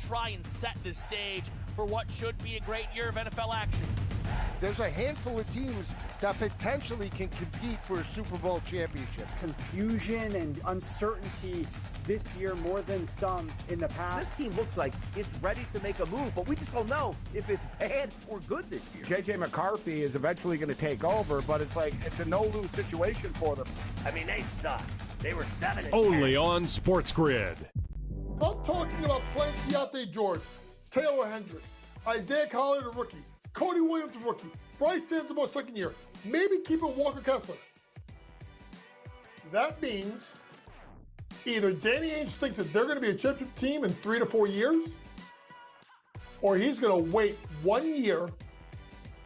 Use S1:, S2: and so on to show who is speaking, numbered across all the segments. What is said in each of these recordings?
S1: try and set the stage for what should be a great year of NFL action.
S2: There's a handful of teams that potentially can compete for a Super Bowl championship.
S3: Confusion and uncertainty this year more than some in the past.
S4: This team looks like it's ready to make a move, but we just don't know if it's bad or good this year.
S2: J.J. McCarthy is eventually going to take over, but it's a no-lose situation for them.
S4: I mean, they suck. They were 7-10.
S5: Only on SportsGrid.
S6: I'm talking about playing Keontae George, Taylor Hendricks, Isaiah Collier, the rookie, Cody Williams, the rookie, Bryce Santamore, second year, maybe keeping Walker Kessler. That means either Danny Ainge thinks that they're going to be a championship team in 3 to 4 years, or he's going to wait 1 year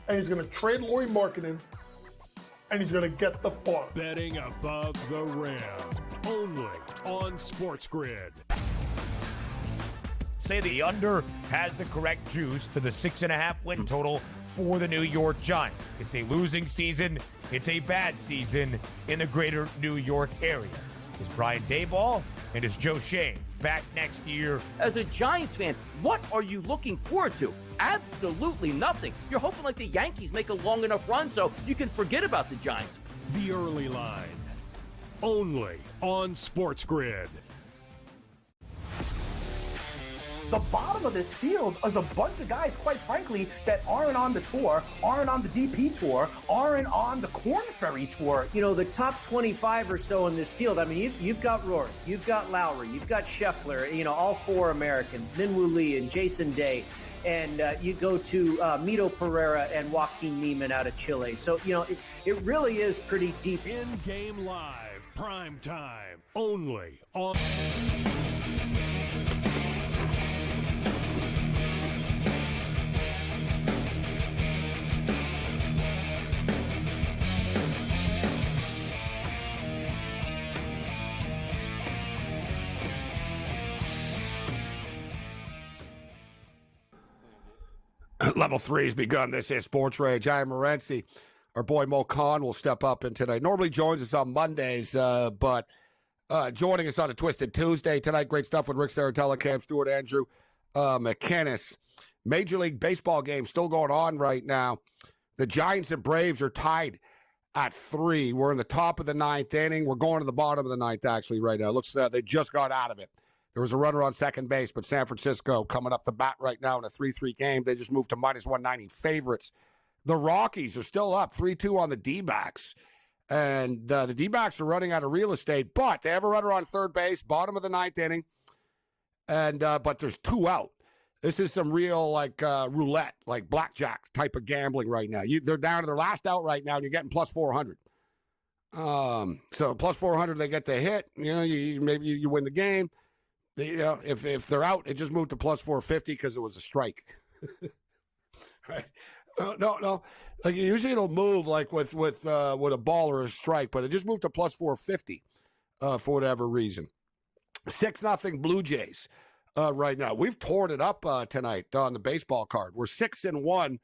S6: and he's going to trade Lauri Markkanen and he's going to get the farm.
S5: Betting above the rim. Only on SportsGrid.
S7: Say the under has the correct juice to the 6.5 win total for the New York Giants. It's a losing season. It's a bad season in the greater New York area. Is Brian Daboll and is Joe Shane back next year?
S4: As a Giants fan, what are you looking forward to? Absolutely nothing. You're hoping like the Yankees make a long enough run so you can forget about the Giants.
S5: The early line. Only on SportsGrid.
S8: The bottom of this field is a bunch of guys, quite frankly, that aren't on the tour, aren't on the DP tour, aren't on the Korn Ferry tour.
S3: You know, the top 25 or so in this field, I mean, you've got Rory, you've got Lowry, you've got Scheffler, you know, all four Americans, Minwoo Lee and Jason Day. And you go to Mito Pereira and Joaquin Neiman out of Chile. So, you know, it really is pretty deep.
S5: In-game live, prime time, only on...
S2: Level 3 has begun. This is SportsRage. I am Morency. Our boy Mo Khan will step up in tonight. Normally joins us on Mondays, but joining us on a Twisted Tuesday tonight. Great stuff with Rick Saratella, Cam Stewart, Andrew McKinnis. Major League Baseball game still going on right now. The Giants and Braves are tied at 3. We're in the top of the 9th inning. We're going to the bottom of the 9th, actually, right now. It looks they just got out of it. There was a runner on second base, but San Francisco coming up the bat right now in a 3-3 game. They just moved to minus 190 favorites. The Rockies are still up 3-2 on the D-backs. And the D-backs are running out of real estate, but they have a runner on third base, bottom of the 9th inning. And but there's 2 out. This is some real roulette, like blackjack type of gambling right now. They're down to their last out right now, and you're getting plus 400. So plus 400, they get the hit. You know, maybe you win the game. You know, if they're out, it just moved to plus 450 because it was a strike. Right? No. Like usually it'll move like with a ball or a strike, but it just moved to plus 450 for whatever reason. 6-0 Blue Jays right now. We've torn it up tonight on the baseball card. We're 6-1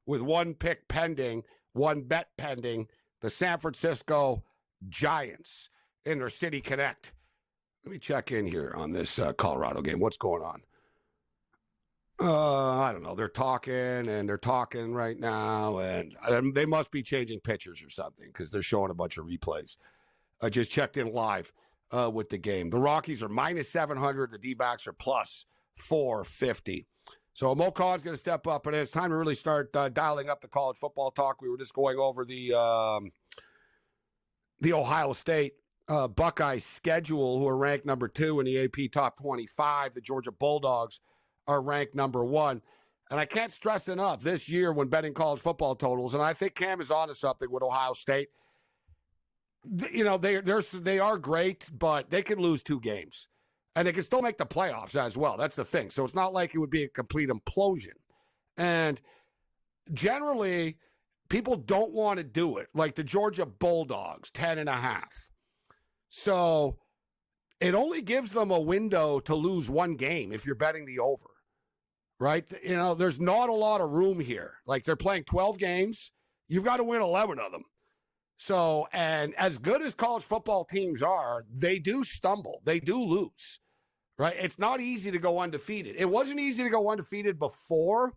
S2: with 1 pick pending, 1 bet pending. The San Francisco Giants in their City Connect. Let me check in here on this Colorado game. What's going on? I don't know. They're talking right now, and they must be changing pitchers or something because they're showing a bunch of replays. I just checked in live with the game. The Rockies are minus 700. The D-backs are plus 450. So Mo Khan's going to step up, and it's time to really start dialing up the college football talk. We were just going over the Ohio State Buckeyes schedule, who are ranked number 2 in the AP Top 25. The Georgia Bulldogs are ranked number 1. And I can't stress enough this year when betting college football totals, and I think Cam is onto something with Ohio State. You know, they are great, but they can lose 2 games. And they can still make the playoffs as well. That's the thing. So it's not like it would be a complete implosion. And generally, people don't want to do it. Like the Georgia Bulldogs, 10.5. So it only gives them a window to lose 1 game if you're betting the over, right? You know, there's not a lot of room here. Like they're playing 12 games. You've got to win 11 of them. So, and as good as college football teams are, they do stumble. They do lose, right? It's not easy to go undefeated. It wasn't easy to go undefeated before,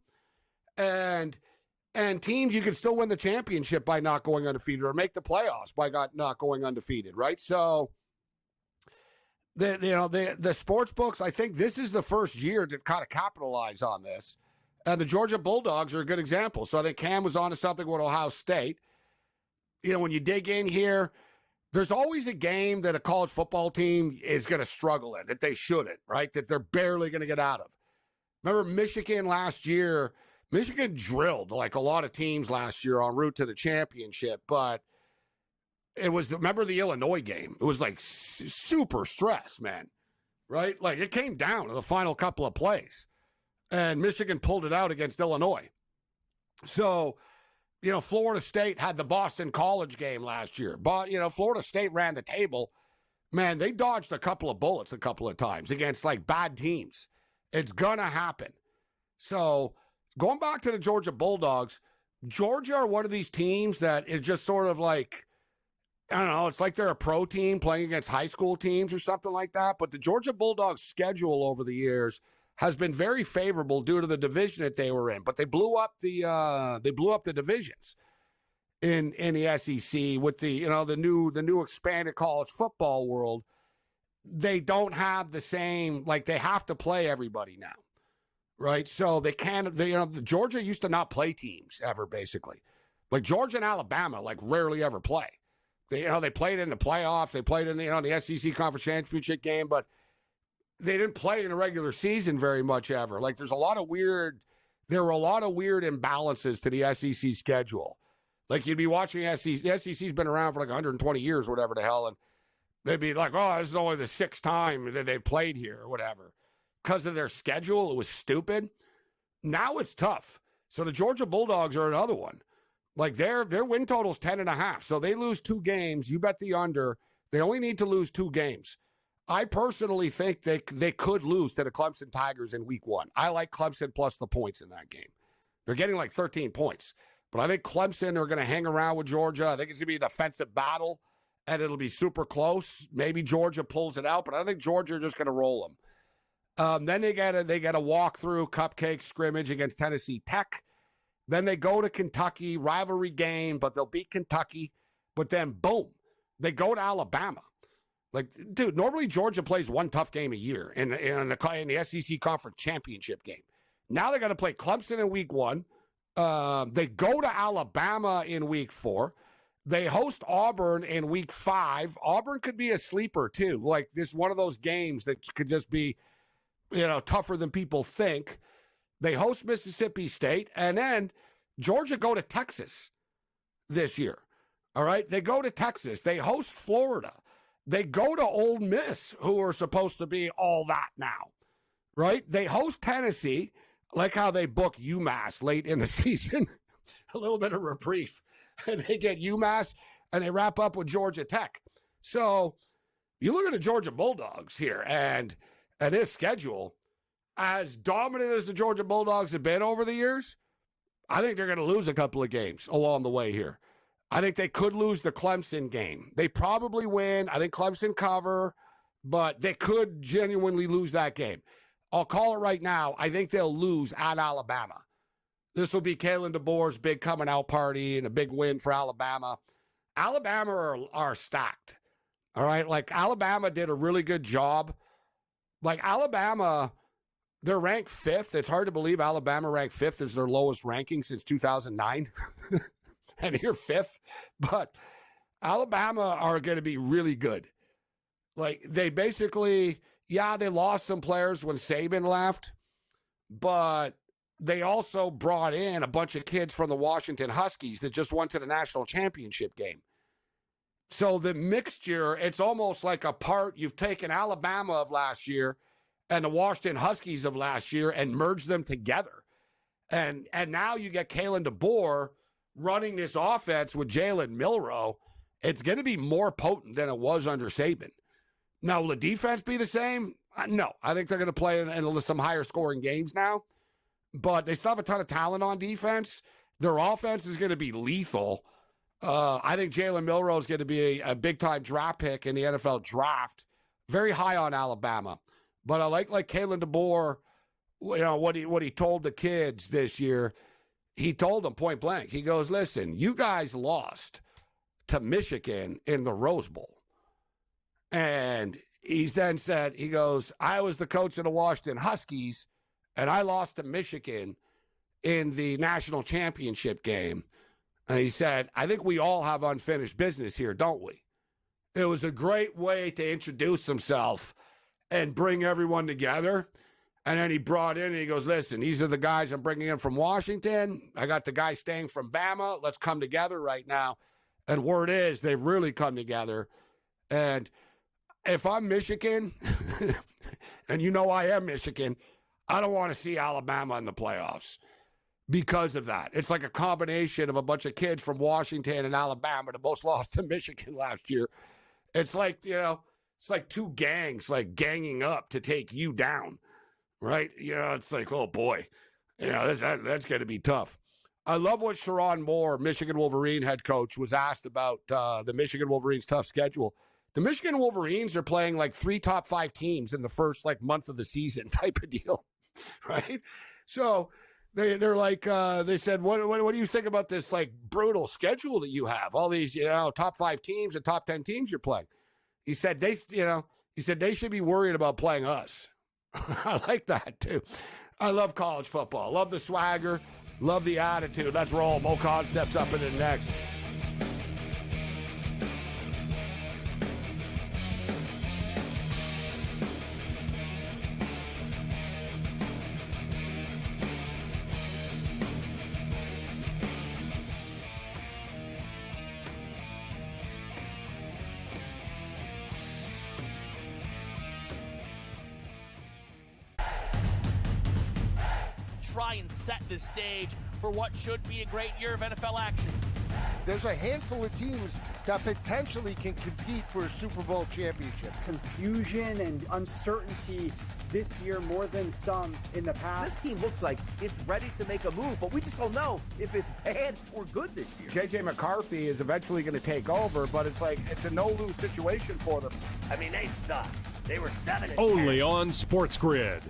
S2: and teams, you can still win the championship by not going undefeated or make the playoffs by not going undefeated, right? So the sports books, I think this is the first year to kind of capitalize on this. And the Georgia Bulldogs are a good example. So I think Cam was onto something with Ohio State. You know, when you dig in here, there's always a game that a college football team is going to struggle in, that they shouldn't, right? That they're barely going to get out of. Remember Michigan last year? Michigan drilled like a lot of teams last year en route to the championship, but it was, remember the Illinois game? It was like super stress, man, right? Like it came down to the final couple of plays, and Michigan pulled it out against Illinois. So, you know, Florida State had the Boston College game last year. But, you know, Florida State ran the table. Man, they dodged a couple of bullets a couple of times against, like, bad teams. It's going to happen. So, going back to the Georgia Bulldogs, Georgia are one of these teams that is just sort of like, I don't know, it's like they're a pro team playing against high school teams or something like that. But the Georgia Bulldogs schedule over the years has been very favorable due to the division that they were in, but they blew up the divisions in the SEC with the new expanded college football world. They don't have the same, like, they have to play everybody now, right? So they can't. Georgia used to not play teams ever, basically. Like Georgia and Alabama, like, rarely ever play. They played in the playoffs, they played in the SEC conference championship game, but they didn't play in the regular season very much ever. Like there were a lot of weird imbalances to the SEC schedule. Like you'd be watching SEC. The SEC's been around for like 120 years, whatever the hell. And they'd be like, oh, this is only the sixth time that they've played here or whatever. Because of their schedule, it was stupid. Now it's tough. So the Georgia Bulldogs are another one. Like their win total's 10.5. So they lose 2 games. You bet the under. They only need to lose 2 games. I personally think they could lose to the Clemson Tigers in week 1. I like Clemson plus the points in that game. They're getting like 13 points. But I think Clemson are going to hang around with Georgia. I think it's going to be a defensive battle, and it'll be super close. Maybe Georgia pulls it out, but I think Georgia are just going to roll them. Then they get a walk-through cupcake scrimmage against Tennessee Tech. Then they go to Kentucky, rivalry game, but they'll beat Kentucky. But then, boom, they go to Alabama. Like, dude, normally Georgia plays one tough game a year in the SEC Conference Championship game. Now they got to play Clemson in week 1. They go to Alabama in week 4. They host Auburn in week 5. Auburn could be a sleeper, too. Like, this is one of those games that could just be, tougher than people think. They host Mississippi State. And then Georgia go to Texas this year. All right? They go to Texas. They host Florida. They go to Ole Miss, who are supposed to be all that now, right? They host Tennessee, like how they book UMass late in the season, a little bit of reprieve. And they get UMass, and they wrap up with Georgia Tech. So you look at the Georgia Bulldogs here, and this schedule, as dominant as the Georgia Bulldogs have been over the years, I think they're going to lose a couple of games along the way here. I think they could lose the Clemson game. They probably win. I think Clemson cover, but they could genuinely lose that game. I'll call it right now. I think they'll lose at Alabama. This will be Kalen DeBoer's big coming out party and a big win for Alabama. Alabama are stacked. All right? Like, Alabama did a really good job. Like, Alabama, they're ranked 5th. It's hard to believe Alabama ranked 5th as their lowest ranking since 2009. And you're 5th, but Alabama are going to be really good. Like, they basically, they lost some players when Saban left, but they also brought in a bunch of kids from the Washington Huskies that just went to the national championship game. So the mixture, it's almost like a part, you've taken Alabama of last year and the Washington Huskies of last year and merged them together. And now you get Kalen DeBoer running this offense with Jalen Milroe. It's going to be more potent than it was under Saban. Now, will the defense be the same? No. I think they're going to play in some higher scoring games now, but they still have a ton of talent on defense. Their offense is going to be lethal. I think Jalen Milroe is going to be a big-time draft pick in the NFL draft. Very high on Alabama. But I like Kalen DeBoer, what he told the kids this year. He told them point blank. He goes, listen, you guys lost to Michigan in the Rose Bowl. And he then said, he goes, I was the coach of the Washington Huskies, and I lost to Michigan in the national championship game. And he said, I think we all have unfinished business here, don't we? It was a great way to introduce himself and bring everyone together. And then he brought in and he goes, listen, these are the guys I'm bringing in from Washington. I got the guy staying from Bama. Let's come together right now. And word is they've really come together. And if I'm Michigan, and I am Michigan, I don't want to see Alabama in the playoffs because of that. It's like a combination of a bunch of kids from Washington and Alabama that both lost to Michigan last year. It's like, it's like two gangs like ganging up to take you down, right? It's like, oh boy, that's going to be tough. I love what Sharon Moore, Michigan Wolverine head coach, was asked about the Michigan Wolverines' tough schedule. The Michigan Wolverines are playing like 3 top 5 teams in the first month of the season type of deal, right? So they're like, they said, what do you think about this brutal schedule that you have? All these, top 5 teams and top 10 teams you're playing. He said they should be worried about playing us. I like that too. I love college football. Love the swagger. Love the attitude. Let's roll. Mo Khan steps up in the next.
S1: Try and set the stage for what should be a great year of NFL action.
S9: There's a handful of teams that potentially can compete for a Super Bowl championship.
S10: Confusion and uncertainty this year more than some in the past.
S4: This team looks like it's ready to make a move, but we just don't know if it's bad or good this year.
S2: J.J. McCarthy is eventually going to take over, but it's a no-lose situation for them.
S11: I mean, they suck. They were 7-10.
S5: Only on SportsGrid.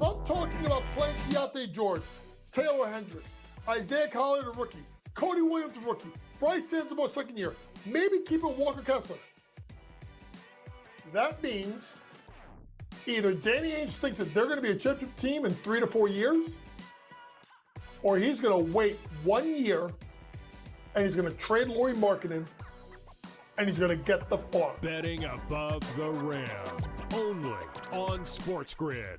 S6: I'm talking about Frank Deontay George, Taylor Hendricks, Isaiah Collier, the rookie, Cody Williams, the rookie, Bryce Sansamore, second year, maybe keeping Walker Kessler. That means either Danny Ainge thinks that they're going to be a championship team in 3 to 4 years, or he's going to wait 1 year and he's going to trade Lauri Markkanen and he's going to get the farm.
S5: Betting above the rim. Only on SportsGrid.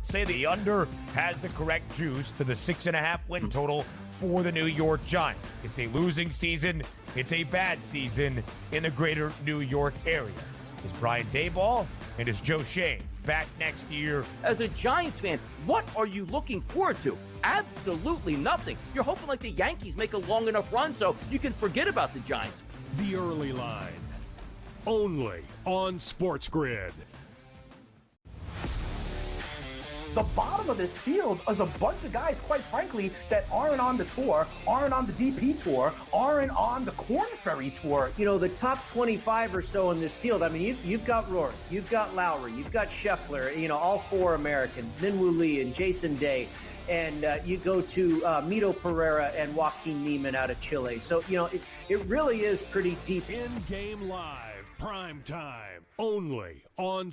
S7: Say the under has the correct juice to the 6.5 win total for the New York Giants. It's a losing season. It's a bad season in the greater New York area. Is Brian Daboll and is Joe Shane back next year?
S4: As a Giants fan, what are you looking forward to? Absolutely nothing. You're hoping the Yankees make a long enough run so you can forget about the Giants.
S5: The early line. Only on SportsGrid.
S8: The bottom of this field is a bunch of guys, quite frankly, that aren't on the tour, aren't on the DP tour, aren't on the Corn Ferry tour.
S3: The top 25 or so in this field, I mean, you've got Rourke, you've got Lowry, you've got Scheffler, all 4 Americans, Minwoo Lee and Jason Day. And you go to Mito Pereira and Joaquin Neiman out of Chile. So, it really is pretty deep.
S5: In-game live, prime time, only on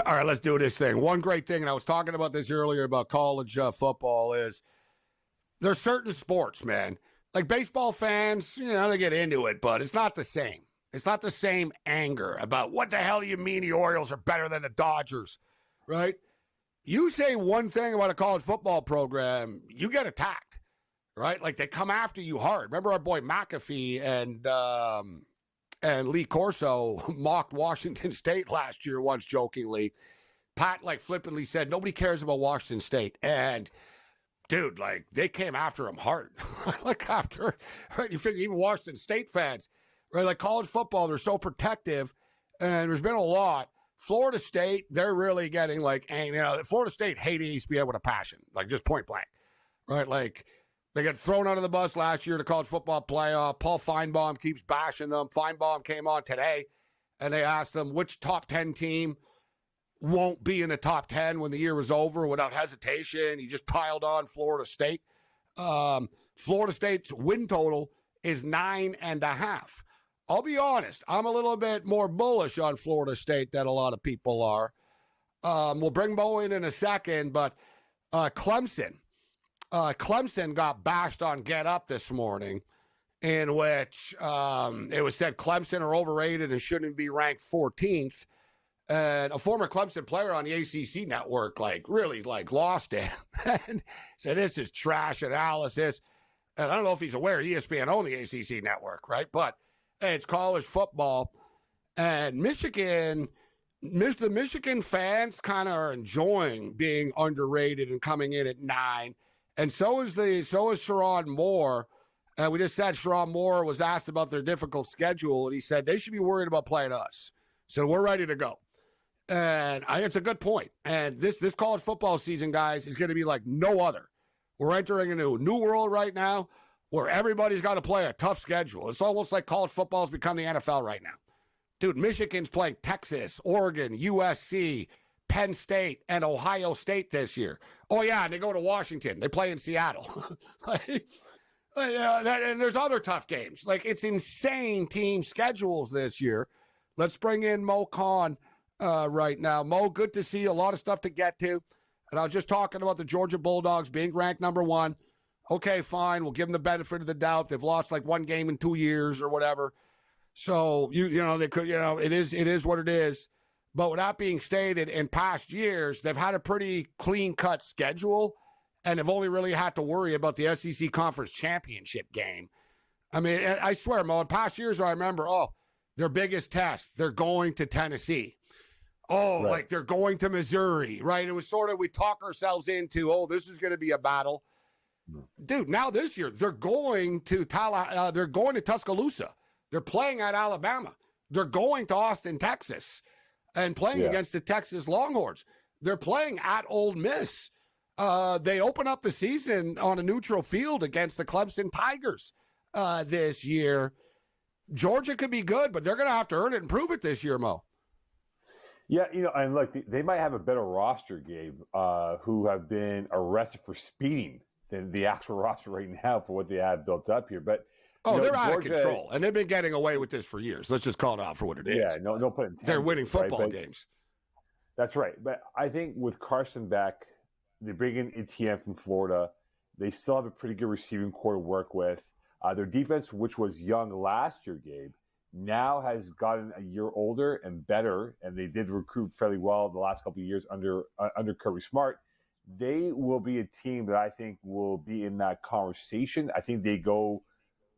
S2: All right, let's do this thing. One great thing, and I was talking about this earlier about college football, is there's certain sports, man. Like baseball fans, they get into it, but it's not the same. It's not the same anger about what the hell do you mean the Orioles are better than the Dodgers, right? You say one thing about a college football program, you get attacked, right? Like they come after you hard. Remember our boy McAfee and Lee Corso mocked Washington State last year once jokingly. Pat flippantly said, nobody cares about Washington State. And dude, they came after him hard. Right? You figure even Washington State fans right? Like college football, they're so protective, and there's been a lot. Florida State, they're really getting like, Florida State hated ESPN with a passion, like just point blank, right? Like they got thrown under the bus last year to college football playoff. Paul Feinbaum keeps bashing them. Feinbaum came on today, and they asked them which top 10 team won't be in the top 10 when the year is over without hesitation. He just piled on Florida State. Florida State's win total is 9.5. I'll be honest, I'm a little bit more bullish on Florida State than a lot of people are. We'll bring Mo in a second, but Clemson got bashed on Get Up this morning, in which it was said Clemson are overrated and shouldn't be ranked 14th. And a former Clemson player on the ACC network, really lost it and said, this is trash analysis. And I don't know if he's aware ESPN owned the ACC network, right? But it's college football. And the Michigan fans kind of are enjoying being underrated and coming in at 9. And so is Sherrod Moore. And we just said Sherrod Moore was asked about their difficult schedule, and he said they should be worried about playing us. So we're ready to go. And I think it's a good point. And this college football season, guys, is going to be like no other. We're entering a new world right now where everybody's got to play a tough schedule. It's almost like college football has become the NFL right now. Dude, Michigan's playing Texas, Oregon, USC, Penn State, and Ohio State this year. Oh, yeah, and they go to Washington. They play in Seattle. And there's other tough games. It's insane team schedules this year. Let's bring in Mo Khan right now. Mo, good to see you. A lot of stuff to get to. And I was just talking about the Georgia Bulldogs being ranked number 1. Okay, fine. We'll give them the benefit of the doubt. They've lost one game in 2 years or whatever. So, they could, it is what it is. But with that being stated, in past years, they've had a pretty clean-cut schedule, and they've only really had to worry about the SEC Conference Championship game. I mean, I swear, Mo, in past years, I remember, their biggest test, they're going to Tennessee. Right. They're going to Missouri, right? It was sort of, we talk ourselves into, this is going to be a battle. Dude, now this year, they're going to Tuscaloosa. They're playing at Alabama. They're going to Austin, Texas, and playing against the Texas Longhorns. They're playing at Ole Miss. They open up the season on a neutral field against the Clemson Tigers this year. Georgia could be good, but they're going to have to earn it and prove it this year, Mo.
S12: Yeah, and look, they might have a better roster, Gabe, who have been arrested for speeding than the actual roster right now for what they have built up here. But
S2: they're out of control, and they've been getting away with this for years. Let's just call it out for what it is.
S12: Yeah, no put intended.
S2: They're winning football games.
S12: That's right. But I think with Carson back, they bring in Etienne from Florida. They still have a pretty good receiving core to work with. Their defense, which was young last year, Gabe, now has gotten a year older and better, and they did recruit fairly well the last couple of years under Kirby Smart. They will be a team that I think will be in that conversation. I think they go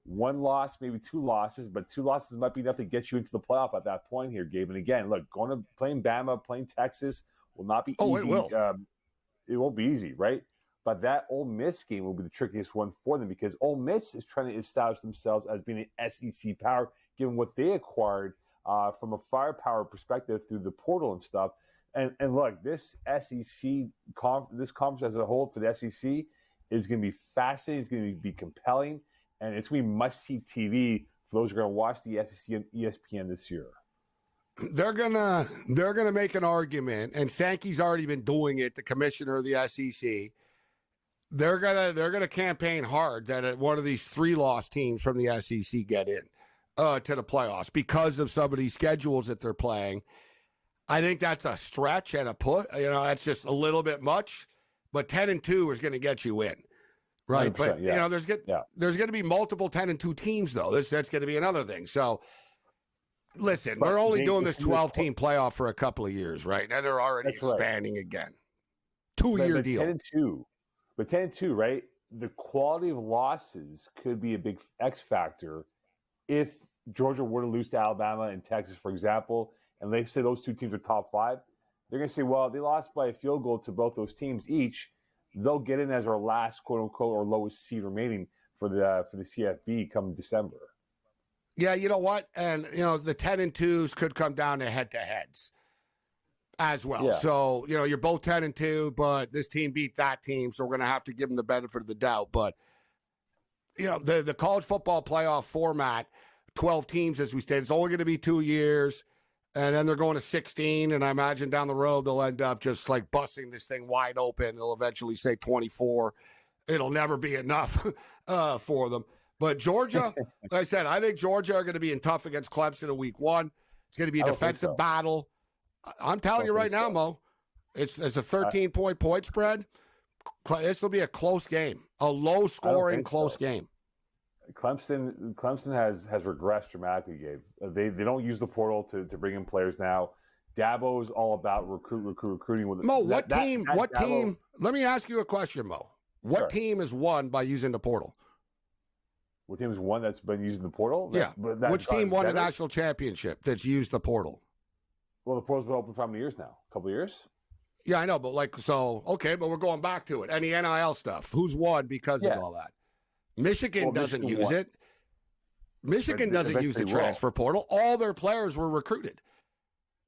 S12: 1 loss, maybe 2 losses, but 2 losses might be enough to get you into the playoff at that point here, Gabe. And again, look, playing Bama, playing Texas will not be easy.
S2: It will.
S12: It won't be easy, right? But that Ole Miss game will be the trickiest one for them because Ole Miss is trying to establish themselves as being an SEC power, given what they acquired from a firepower perspective through the portal and stuff. And look, this SEC this conference as a whole for the SEC is going to be fascinating. It's going to be compelling, and it's going to be must-see TV for those who are going to watch the SEC on ESPN this year.
S2: They're gonna make an argument, and Sankey's already been doing it. The commissioner of the SEC. They're gonna campaign hard that one of these 3-loss teams from the SEC get in to the playoffs because of some of these schedules that they're playing. I think that's a stretch and a put. That's just a little bit much. But 10-2 is going to get you in, right? But there's going to be multiple 10-2 teams though. That's going to be another thing. So. Listen, we're only doing this 12-team playoff for a couple of years, right? Now they're already expanding again. 2-year deal.
S12: 10-2. But 10-2, right? The quality of losses could be a big X factor if Georgia were to lose to Alabama and Texas, for example, and they say those 2 teams are top 5. They're going to say, well, they lost by a field goal to both those teams each. They'll get in as our last, quote-unquote, or lowest seed remaining for the CFB come December.
S2: Yeah, you know what? And, the 10-2s could come down to head-to-heads as well.
S12: Yeah.
S2: So, you're both 10-2, but this team beat that team, so we're going to have to give them the benefit of the doubt. But, the college football playoff format, 12 teams, as we stated, it's only going to be 2 years, and then they're going to 16, and I imagine down the road they'll end up just, busting this thing wide open. They'll eventually say 24. It'll never be enough for them. But Georgia, like I said, I think Georgia are going to be in tough against Clemson in week 1. It's going to be a defensive battle. I'm telling you right now, Mo, it's a 13-point spread. This will be a close game, a low-scoring close game.
S12: Clemson has regressed dramatically, Gabe. They don't use the portal to bring in players now. Dabo's all about recruiting. With
S2: Mo, what team? Let me ask you a question, Mo. What team has won by using the portal?
S12: What team is one that's been using the portal?
S2: Which team won a national championship that's used the portal?
S12: Well, the portal's been open for how many years now? A couple of years?
S2: Yeah, I know, but but we're going back to it. Any NIL stuff. Who's won because of all that? Michigan doesn't use it. Michigan doesn't use the transfer portal. All their players were recruited.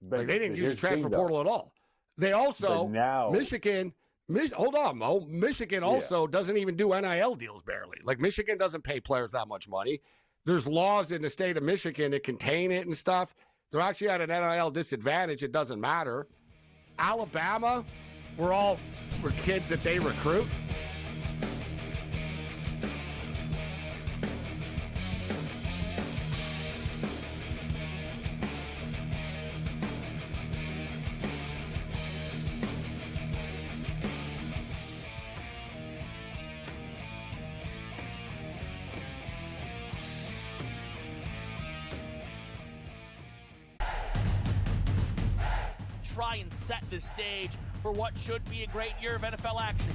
S2: They didn't use the transfer portal at all. They also, Michigan, hold on, Mo. Michigan also doesn't even do NIL deals barely. Michigan doesn't pay players that much money. There's laws in the state of Michigan that contain it and stuff. They're actually at an NIL disadvantage. It doesn't matter. Alabama, we're kids that they recruit.
S1: Try and set the stage for what should be a great year of NFL action.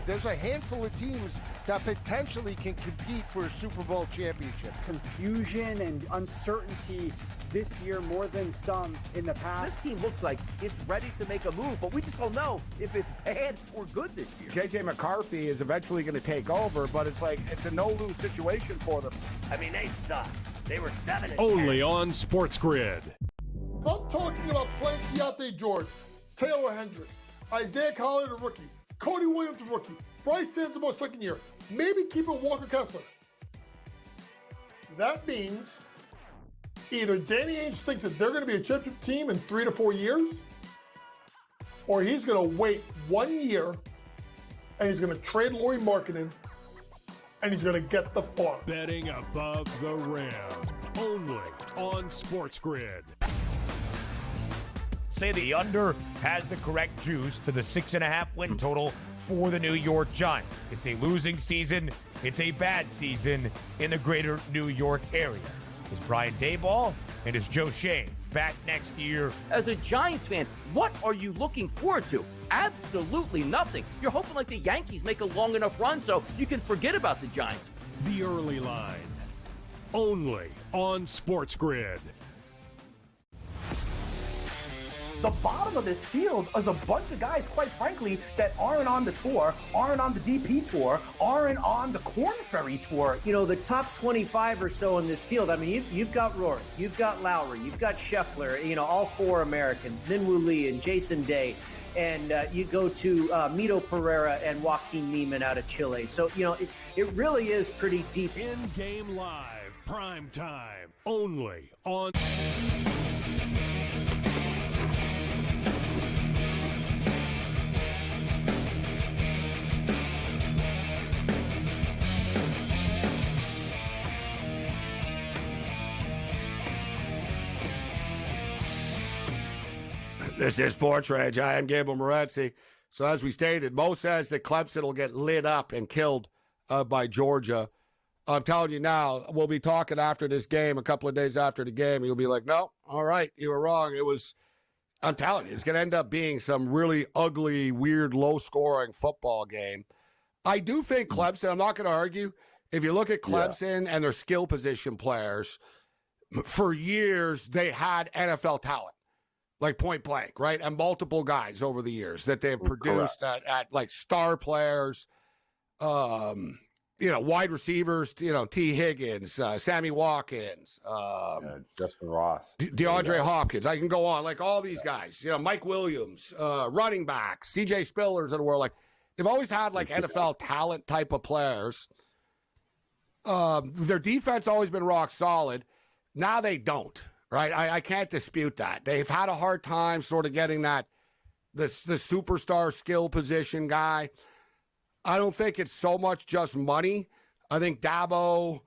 S9: There's a handful of teams that potentially can compete for a Super Bowl championship.
S10: Confusion and uncertainty this year more than some in the past.
S4: This team looks like it's ready to make a move, but we just don't know if it's bad or good this year.
S2: J.J. McCarthy is eventually going to take over, but it's a no-lose situation for them.
S11: I mean, they suck. They were 7-10.
S5: Only on SportsGrid.
S6: I'm talking about playing Keontae George, Taylor Hendricks, Isaiah Collier, the rookie, Cody Williams, the rookie, Bryce Sansamore, second year, maybe keeping Walker Kessler. That means either Danny Ainge thinks that they're going to be a championship team in 3 to 4 years, or he's going to wait 1 year and he's going to trade Lauri Markkanen and he's going to get the farm.
S5: Betting above the rim. Only on SportsGrid.
S7: Say the under has the correct juice to the 6.5 win total for the New York Giants. It's a losing season. It's a bad season in the greater New York area. Is Brian Daboll and is Joe Shane back next year?
S4: As a Giants fan, what are you looking forward to? Absolutely nothing. You're hoping the Yankees make a long enough run so you can forget about the Giants.
S5: The early line. Only on SportsGrid.
S8: The bottom of this field is a bunch of guys, quite frankly, that aren't on the tour, aren't on the DP tour, aren't on the Corn Ferry tour.
S3: The top 25 or so in this field, I mean, you've got Rory, you've got Lowry, you've got Scheffler, all 4 Americans, Minwoo Lee and Jason Day. And you go to Mito Pereira and Joaquin Neiman out of Chile. So, it really is pretty deep.
S5: In-game live, prime time, only on...
S2: This is SportsRage. I am Gabriel Morency. So as we stated, Mo says that Clemson will get lit up and killed by Georgia. I'm telling you now, we'll be talking after this game, a couple of days after the game. You'll be like, no, all right, you were wrong. I'm telling you, it's going to end up being some really ugly, weird, low-scoring football game. I do think Clemson, I'm not going to argue, if you look at Clemson and their skill position players, for years they had NFL talent. Point blank, right? And multiple guys over the years that they've produced at star players. wide receivers, T. Higgins, Sammy Watkins,
S12: Justin Ross,
S2: DeAndre Hopkins. I can go on, like all these guys, Mike Williams, running backs, CJ Spillers of the world. Like they've always had like NFL talent type of players. Their defense always been rock solid. Now they don't, right? I can't dispute that. They've had a hard time sort of getting the superstar skill position guy. I don't think it's so much just money. I think Dabo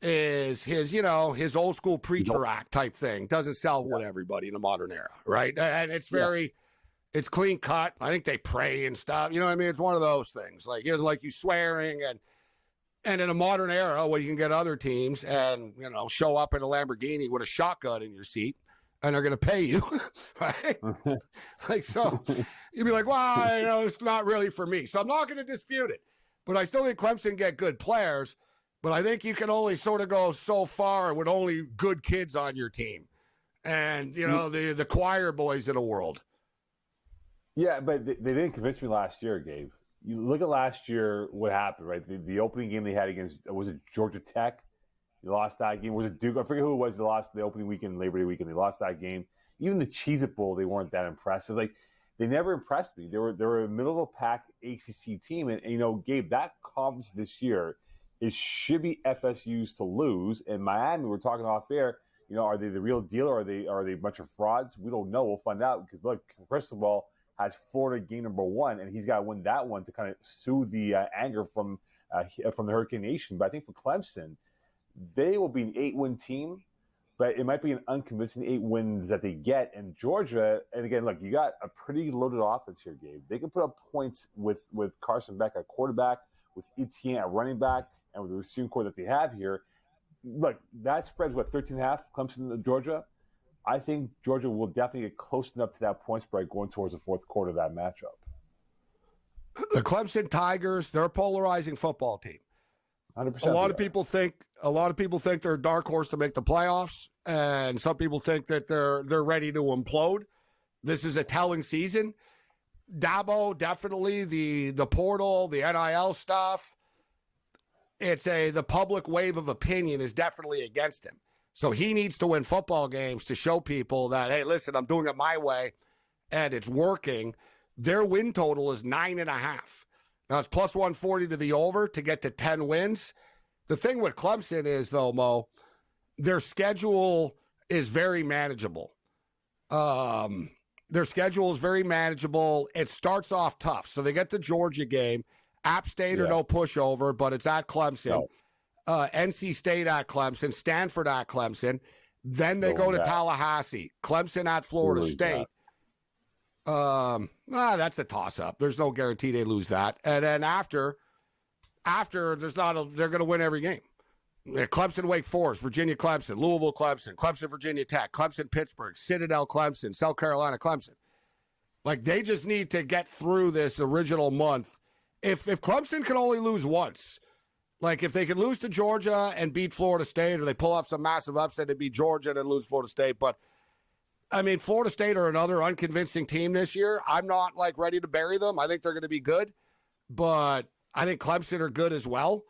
S2: is his old school preacher act type thing. Doesn't sell with everybody in the modern era, right? And it's it's clean cut. I think they pray and stuff. You know what I mean? It's one of those things. Like he doesn't like you swearing and in a modern era where you can get other teams and, show up in a Lamborghini with a shotgun in your seat and they're going to pay you, right? Like, so you'd be like, well, it's not really for me. So I'm not going to dispute it. But I still think Clemson get good players. But I think you can only sort of go so far with only good kids on your team. And, the choir boys of the world.
S12: Yeah, but they didn't convince me last year, Gabe. You look at last year, what happened, right? The opening game they had against, was it Georgia Tech? They lost that game. Was it Duke? I forget who it was. They lost the opening weekend, Labor Day weekend. They lost that game. Even the Cheez-It Bowl, they weren't that impressive. Like, they never impressed me. They were a middle of the pack ACC team. And Gabe, that conference this year, it should be FSU's to lose. And Miami, we're talking off air, are they the real deal or are they a bunch of frauds? We don't know. We'll find out because, look, Cristobal has Florida game number 1, and he's got to win that one to kind of soothe the anger from the Hurricane Nation. But I think for Clemson, they will be an 8-win team, but it might be an unconvincing 8 wins that they get. And Georgia, and again, look, you got a pretty loaded offense here, Gabe. They can put up points with Carson Beck at quarterback, with Etienne at running back, and with the receiving core that they have here. Look, that spreads, 13.5, Clemson to Georgia. I think Georgia will definitely get close enough to that point spread going towards the fourth quarter of that matchup.
S2: The Clemson Tigers, they're a polarizing football team.
S12: 100%.
S2: A lot of people think they're a dark horse to make the playoffs, and some people think that they're ready to implode. This is a telling season. Dabo, definitely the portal, the NIL stuff. The public wave of opinion is definitely against him. So he needs to win football games to show people that, hey, listen, I'm doing it my way, and it's working. Their win total is 9.5. Now, it's plus 140 to the over to get to 10 wins. The thing with Clemson is, though, Mo, their schedule is very manageable. Their schedule is very manageable. It starts off tough. So they get the Georgia game. App State or no pushover, but it's at Clemson. No. NC State at Clemson, Stanford at Clemson. Then they go to Tallahassee, Clemson at Florida State. That's a toss-up. There's no guarantee they lose that. And then after they're going to win every game. Clemson, Wake Forest, Virginia, Clemson, Louisville, Clemson, Virginia Tech, Clemson, Pittsburgh, Citadel, Clemson, South Carolina, Clemson. Like, they just need to get through this original month. If Clemson can only lose once, like if they can lose to Georgia and beat Florida State, or they pull off some massive upset and beat Georgia and then lose Florida State. But, I mean, Florida State are another unconvincing team this year. I'm not, ready to bury them. I think they're going to be good. But I think Clemson are good as well.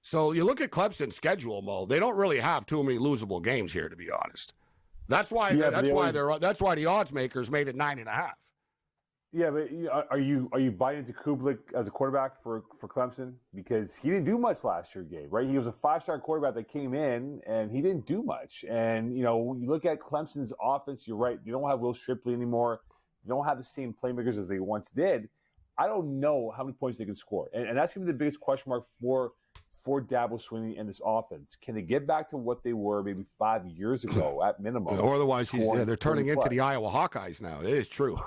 S2: So you look at Clemson's schedule, Mo. They don't really have too many losable games here, to be honest. That's why the odds makers made it 9.5.
S12: Yeah, but are you buying into Kublik as a quarterback for Clemson? Because he didn't do much last year, Gabe, right? He was a 5-star quarterback that came in, and he didn't do much. And, when you look at Clemson's offense, you're right. You don't have Will Shipley anymore. You don't have the same playmakers as they once did. I don't know how many points they can score. And that's going to be the biggest question mark for Dabo Swinney and this offense. Can they get back to what they were maybe 5 years ago at minimum?
S2: Or otherwise, they're turning into the Iowa Hawkeyes now. It is true.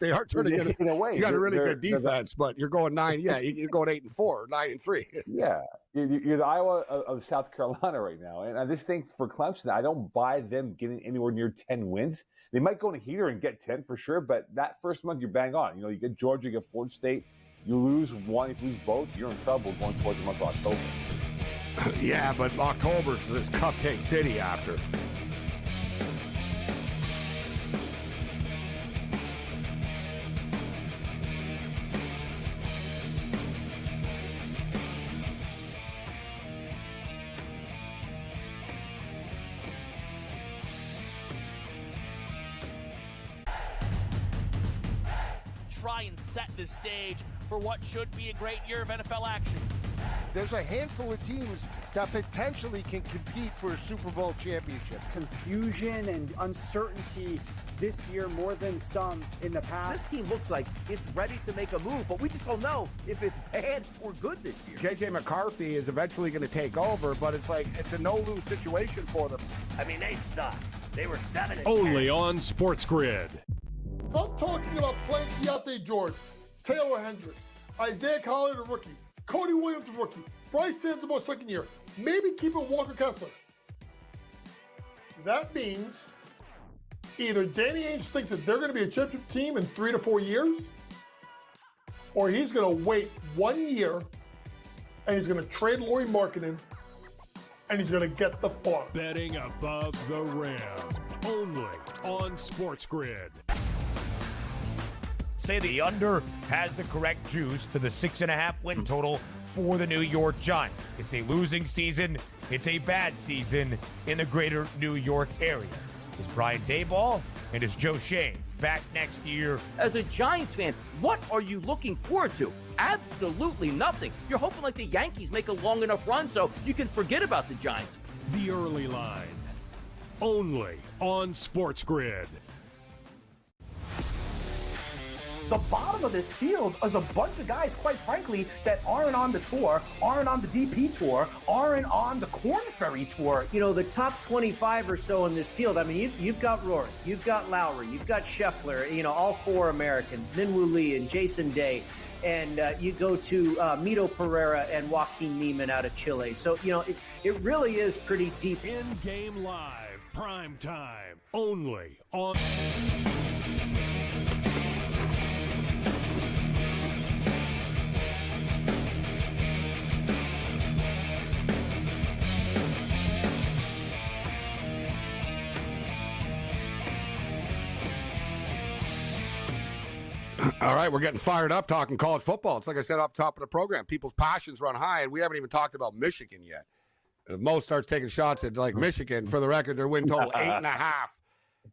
S2: They are turning into – you got a really good defense, but you're going 9 – you're going 8-4 or 9-3.
S12: Yeah. You're the Iowa of South Carolina right now. And I just think for Clemson, I don't buy them getting anywhere near 10 wins. They might go in a heater and get 10 for sure, but that first month you're bang on. You get Georgia, you get Florida State. You lose one, if you lose both, you're in trouble going towards the month of October.
S2: Yeah, but October's this Cupcake City after.
S1: try and set the stage for what should be a great year of NFL action.
S9: There's a handful of teams that potentially can compete for a Super Bowl championship.
S10: Confusion and uncertainty this year more than some in the past.
S4: This team looks like it's ready to make a move, but we just don't know if it's bad or good this year.
S2: J.J. McCarthy is eventually going to take over, but it's a no-lose situation for them.
S11: I mean, they suck. They were 7-10.
S5: Only on SportsGrid.
S6: I'm talking about playing Keontae George, Taylor Hendricks, Isaiah Collier, the rookie, Cody Williams, the rookie, Bryce Sanders, second year, maybe keeping Walker Kessler. That means either Danny Ainge thinks that they're going to be a championship team in 3 to 4 years, or he's going to wait 1 year and he's going to trade Lauri Markkanen and he's going to get the farm.
S5: Betting above the rim. Only on SportsGrid.
S7: Say the under has the correct juice to the 6.5 win total for the New York Giants. It's a losing season. It's a bad season in the greater New York area. Is Brian Daboll and is Joe Shane back next year?
S4: As a Giants fan, what are you looking forward to? Absolutely nothing. You're hoping like the Yankees make a long enough run so you can forget about the Giants.
S5: The early line. Only on SportsGrid.
S8: The bottom of this field is a bunch of guys, quite frankly, that aren't on the tour, aren't on the DP tour, aren't on the Corn Ferry tour.
S3: You know, the top 25 or so in this field, I mean, you've got Rory, you've got Lowry, you've got Scheffler, you know, all four Americans, Minwoo Lee and Jason Day. And you go to Mito Pereira and Joaquin Neiman out of Chile. So, you know, it really is pretty deep.
S5: In-game live, prime time, only on...
S2: All right, we're getting fired up talking college football. It's like I said up top of the program. People's passions run high, and we haven't even talked about Michigan yet. Mo starts taking shots at, like, Michigan. For the record, their win total 8.5,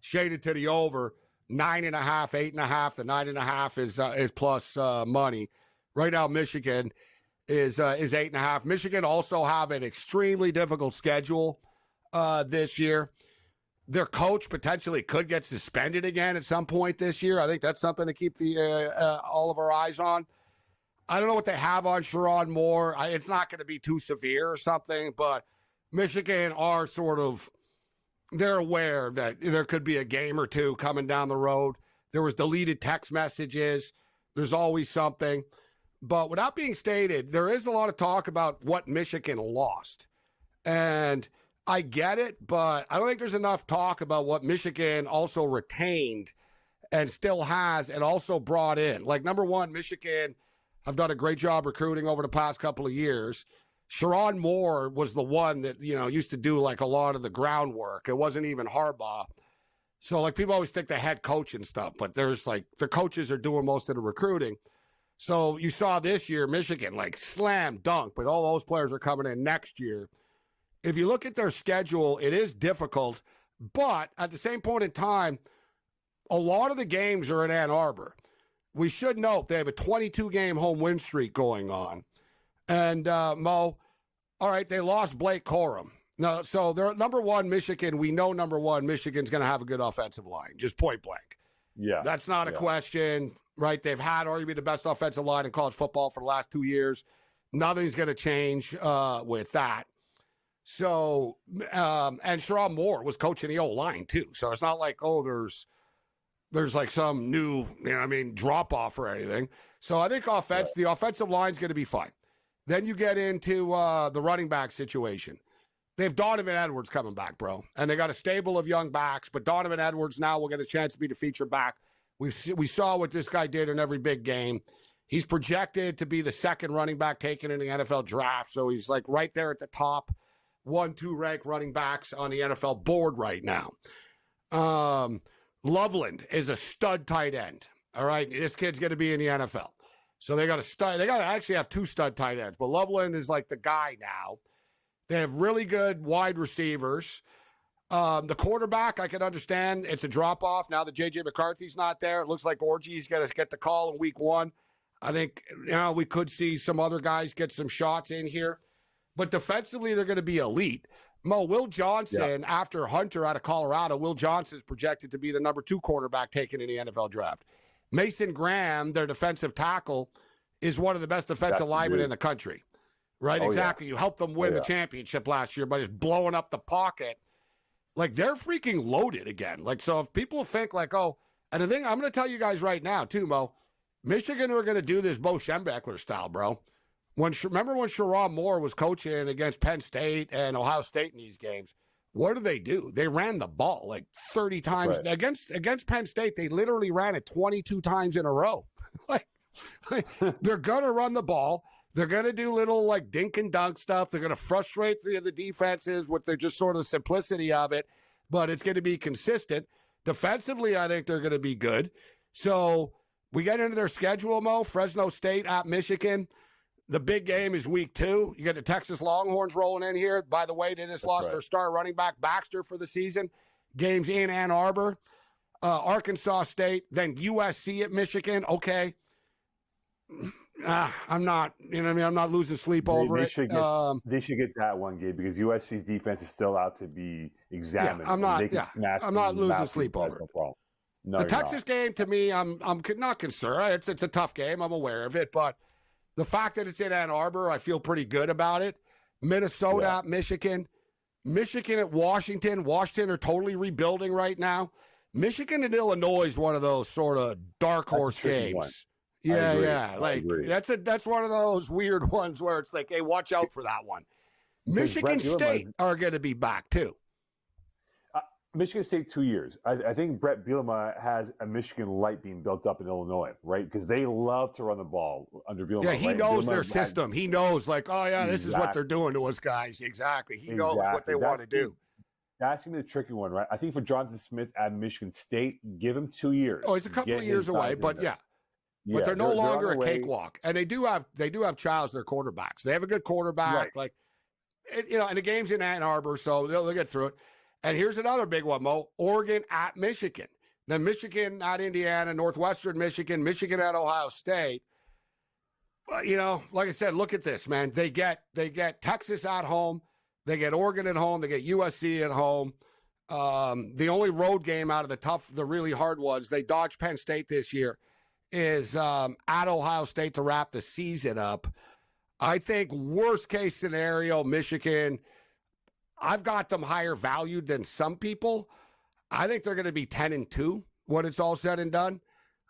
S2: shaded to the over. 9.5, 8.5. The 9.5 is plus money. Right now, Michigan is 8.5. Michigan also have an extremely difficult schedule this year. Their coach potentially could get suspended again at some point this year. I think that's something to keep all of our eyes on. I don't know what they have on Sherrod Moore. It's not going to be too severe or something, but Michigan are they're aware that there could be a game or two coming down the road. There was deleted text messages. There's always something. But with that being stated, there is a lot of talk about what Michigan lost. And I get it, but I don't think there's enough talk about what Michigan also retained and still has and also brought in. Like, number one, Michigan have done a great job recruiting over the past couple of years. Sherrod Moore was the one that, you know, used to do, like, a lot of the groundwork. It wasn't even Harbaugh. So, like, people always think the head coach and stuff, but there's, like, the coaches are doing most of the recruiting. So you saw this year, Michigan, like, slam dunk, but all those players are coming in next year. If you look at their schedule, it is difficult, but at the same point in time, a lot of the games are in Ann Arbor. We should note they have a 22-game home win streak going on. And, Mo, all right, they lost Blake Corum. No, so they're number one, Michigan. We know number one, Michigan's going to have a good offensive line, just point blank.
S12: Yeah.
S2: That's not a question, right? They've had arguably the best offensive line in college football for the last 2 years. Nothing's going to change with that. So, and Sherrod Moore was coaching the O-line too. So it's not like, oh, there's like some new, drop off or anything. So I think the offensive line's going to be fine. Then you get into the running back situation. They have Donovan Edwards coming back, bro. And they got a stable of young backs, but Donovan Edwards now will get a chance to be the feature back. We saw what this guy did in every big game. He's projected to be the second running back taken in the NFL draft. So he's like right there at the top 1-2 ranked running backs on the NFL board right now. Loveland is a stud tight end. All right. This kid's going to be in the NFL. So they got to actually have two stud tight ends, but Loveland is like the guy now. They have really good wide receivers. The quarterback, I can understand. It's a drop-off now that J.J. McCarthy's not there. It looks like Orgy's going to get the call in week 1. I think we could see some other guys get some shots in here. But defensively, they're going to be elite. Will Johnson, after Hunter out of Colorado, Will Johnson's projected to be the number 2 quarterback taken in the NFL draft. Mason Graham, their defensive tackle, is one of the best defensive linemen in the country. Right? Exactly. You helped them win the championship last year by just blowing up the pocket. Like, they're freaking loaded again. Like, so if people think like, oh, and the thing I'm going to tell you guys right now, too, Mo, Michigan are going to do this Bo Schembechler style, bro. Remember when Sherrod Moore was coaching against Penn State and Ohio State in these games? What did they do? They ran the ball like 30 times. Right. Against Penn State, they literally ran it 22 times in a row. like they're going to run the ball. They're going to do little like dink and dunk stuff. They're going to frustrate the defenses with their just sort of simplicity of it, but it's going to be consistent. Defensively, I think they're going to be good. So we get into their schedule, Mo. Fresno State at Michigan. The big game is week 2. You get the Texas Longhorns rolling in here. By the way, they just lost their star running back, Baxter, for the season. Games in Ann Arbor. Arkansas State, then USC at Michigan. Okay. I'm not, I'm not losing sleep over it.
S12: They should get that one, Gabe, because USC's defense is still out to be examined.
S2: I'm not losing sleep over it.
S12: No,
S2: the Texas game, to me, I'm not concerned. It's a tough game. I'm aware of it, but the fact that it's in Ann Arbor, I feel pretty good about it. Minnesota at Michigan. Michigan at Washington. Washington are totally rebuilding right now. Michigan and Illinois is one of those sort of dark horse games. One. Yeah. Like that's one of those weird ones where it's like, hey, watch out for that one. Michigan State are going to be back too.
S12: Michigan State 2 years. I think Brett Bielema has a Michigan light being built up in Illinois, right? Because they love to run the ball under Bielema.
S2: Yeah, he knows their system. He knows, like, oh, yeah, this is what they're doing to us guys. Exactly. He knows what they want to do.
S12: That's going to be the tricky one, right? I think for Jonathan Smith at Michigan State, give him 2 years.
S2: Oh, he's a couple of years away, but But they're no longer a cakewalk. And they do have Childs, their quarterbacks. They have a good quarterback. Right. And the game's in Ann Arbor, so they'll get through it. And here's another big one, Mo. Oregon at Michigan. Then Michigan at Indiana, Northwestern Michigan, Michigan at Ohio State. But, like I said, look at this, man. They get Texas at home. They get Oregon at home. They get USC at home. The only road game out of the really hard ones, they dodged Penn State this year, is at Ohio State to wrap the season up. I think worst case scenario, Michigan, I've got them higher valued than some people. I think they're going to be 10-2 when it's all said and done.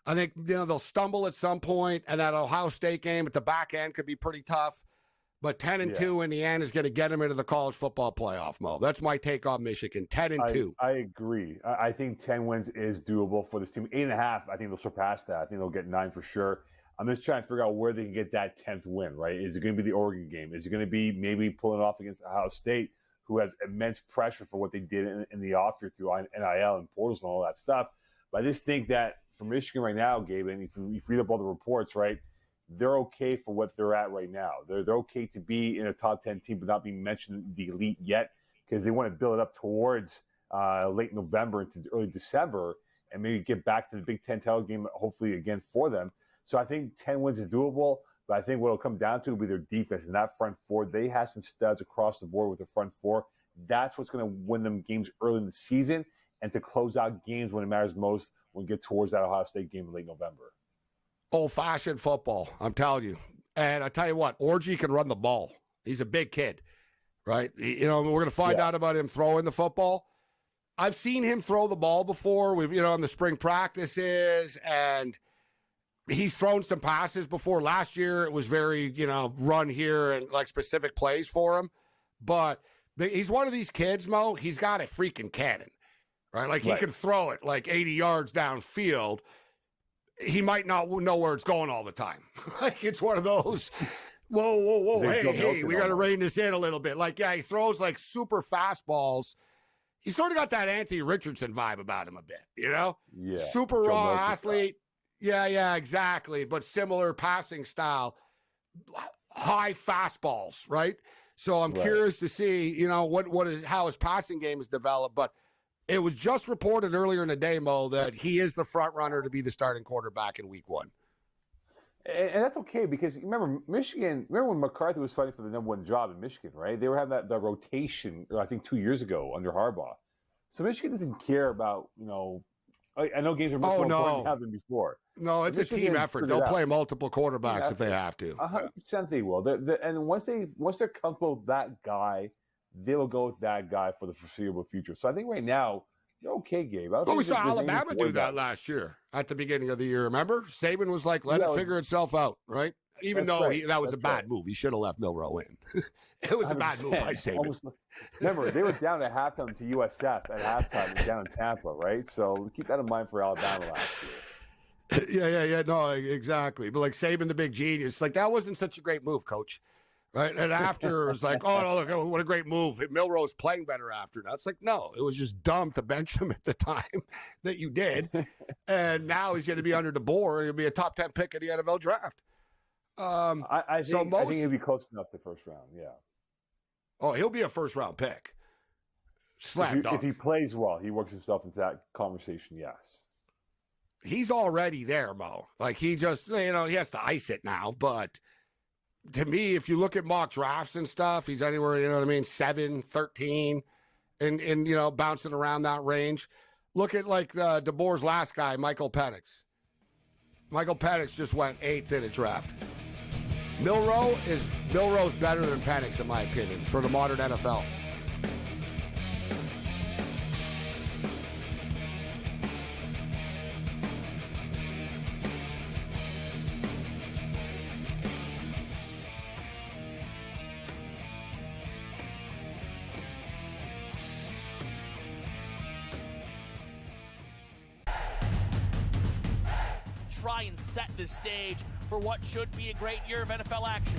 S2: I think they'll stumble at some point, and that Ohio State game at the back end could be pretty tough. But 10-2 in the end is going to get them into the college football playoff, Mo. That's my take on Michigan. 10-2.
S12: I agree. I think 10 wins is doable for this team. 8.5, I think they'll surpass that. I think they'll get 9 for sure. I'm just trying to figure out where they can get that 10th win, right? Is it going to be the Oregon game? Is it going to be maybe pulling off against Ohio State, who has immense pressure for what they did in the off-year through NIL and portals and all that stuff? But I just think that for Michigan right now, Gabe, and if you read up all the reports, right, they're okay for what they're at right now. They're okay to be in a top 10 team, but not being mentioned in the elite yet, because they want to build it up towards late November into early December and maybe get back to the Big Ten title game, hopefully again for them. So I think 10 wins is doable, but I think what it'll come down to will be their defense and that front four. They have some studs across the board with the front four. That's what's going to win them games early in the season and to close out games when it matters most when we get towards that Ohio State game in late November.
S2: Old-fashioned football, I'm telling you. And I tell you what, Orgy can run the ball. He's a big kid, right? We're going to find out about him throwing the football. I've seen him throw the ball before. We've, in the spring practices, and he's thrown some passes before. Last year, it was very, run here and like specific plays for him. But he's one of these kids, Mo. He's got a freaking cannon, right? Like he can throw it like 80 yards downfield. He might not know where it's going all the time. Like it's one of those, whoa, hey, we got to rein this in a little bit. Like, he throws like super fastballs. He sort of got that Anthony Richardson vibe about him a bit, Yeah. Super raw athlete. Yeah, exactly. But similar passing style, high fastballs, right? So I'm curious to see, how his passing game has developed. But it was just reported earlier in the day, Mo, that he is the front runner to be the starting quarterback in Week 1.
S12: And that's okay because remember when McCarthy was fighting for the number 1 job in Michigan, right? They were having that rotation, I think 2 years ago under Harbaugh. So Michigan doesn't care about, I know games are much more important to have than before.
S2: No, it's a team effort. They'll play multiple quarterbacks if they have to.
S12: 100% they will. And once they're comfortable with that guy, they will go with that guy for the foreseeable future. So I think right now, you're okay, Gabe.
S2: We saw Alabama do that last year at the beginning of the year. Remember? Saban was like, let it figure itself out, right? Even though that was a bad move. He should have left Milroe in. It was a bad move by Saban.
S12: Remember, they were down at halftime to USF at halftime down in Tampa, right? So keep that in mind for Alabama last year.
S2: Yeah. No, exactly. But like Saban, the big genius, like that wasn't such a great move, Coach. Right? And after, it was like, oh, look, what a great move. Milroe's playing better after that. It's like, no, it was just dumb to bench him at the time that you did. And now he's going to be under DeBoer. He'll be a top 10 pick in the NFL draft.
S12: I think he'll be close enough the first round, yeah.
S2: Oh, he'll be a first-round pick. Slam dunk.
S12: If he plays well, he works himself into that conversation, yes.
S2: He's already there, Mo. Like, he just, he has to ice it now, but to me, if you look at mock drafts and stuff, he's anywhere, 7, 13, and bouncing around that range. Look at, like, DeBoer's last guy, Michael Penix. Michael Penix just went 8th in a draft. Milroe's better than Penix, in my opinion, for the modern NFL.
S1: Try and set the stage for what should be a great year of NFL action.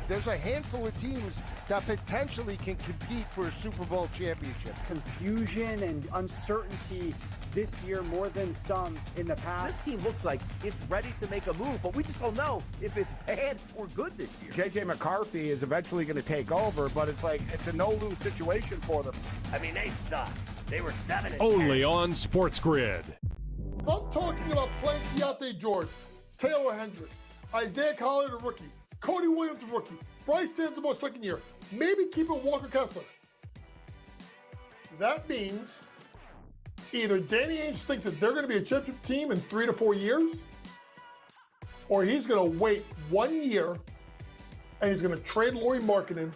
S9: There's a handful of teams that potentially can compete for a Super Bowl championship.
S10: Confusion and uncertainty this year more than some in the past.
S4: This team looks like it's ready to make a move, but we just don't know if it's bad or good this year.
S2: J.J. McCarthy is eventually going to take over, but it's a no-lose situation for them.
S11: I mean, they suck. They were 7-10.
S5: Only on SportsGrid.
S6: I'm talking about playing Keontae George, Taylor Hendricks, Isaiah Collier, the rookie, Cody Williams, the rookie, Bryce Sansamore, second year, maybe keeping Walker Kessler. That means either Danny Ainge thinks that they're going to be a championship team in 3 to 4 years, or he's going to wait 1 year and he's going to trade Lauri Markkanen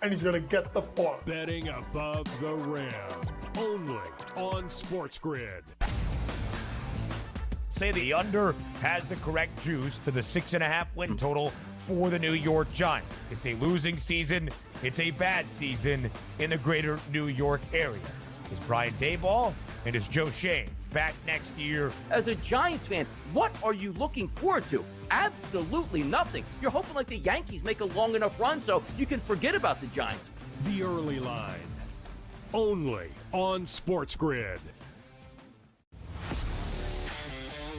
S6: and he's going to get the farm.
S5: Betting above the rim. Only on SportsGrid.
S7: Say the under has the correct juice to the 6.5 win total for the New York Giants. It's a losing season. It's a bad season in the greater New York area. Is Brian Daboll and is Joe Shane back next year?
S4: As a Giants fan, what are you looking forward to? Absolutely nothing. You're hoping like the Yankees make a long enough run so you can forget about the Giants.
S5: The early line. Only on SportsGrid.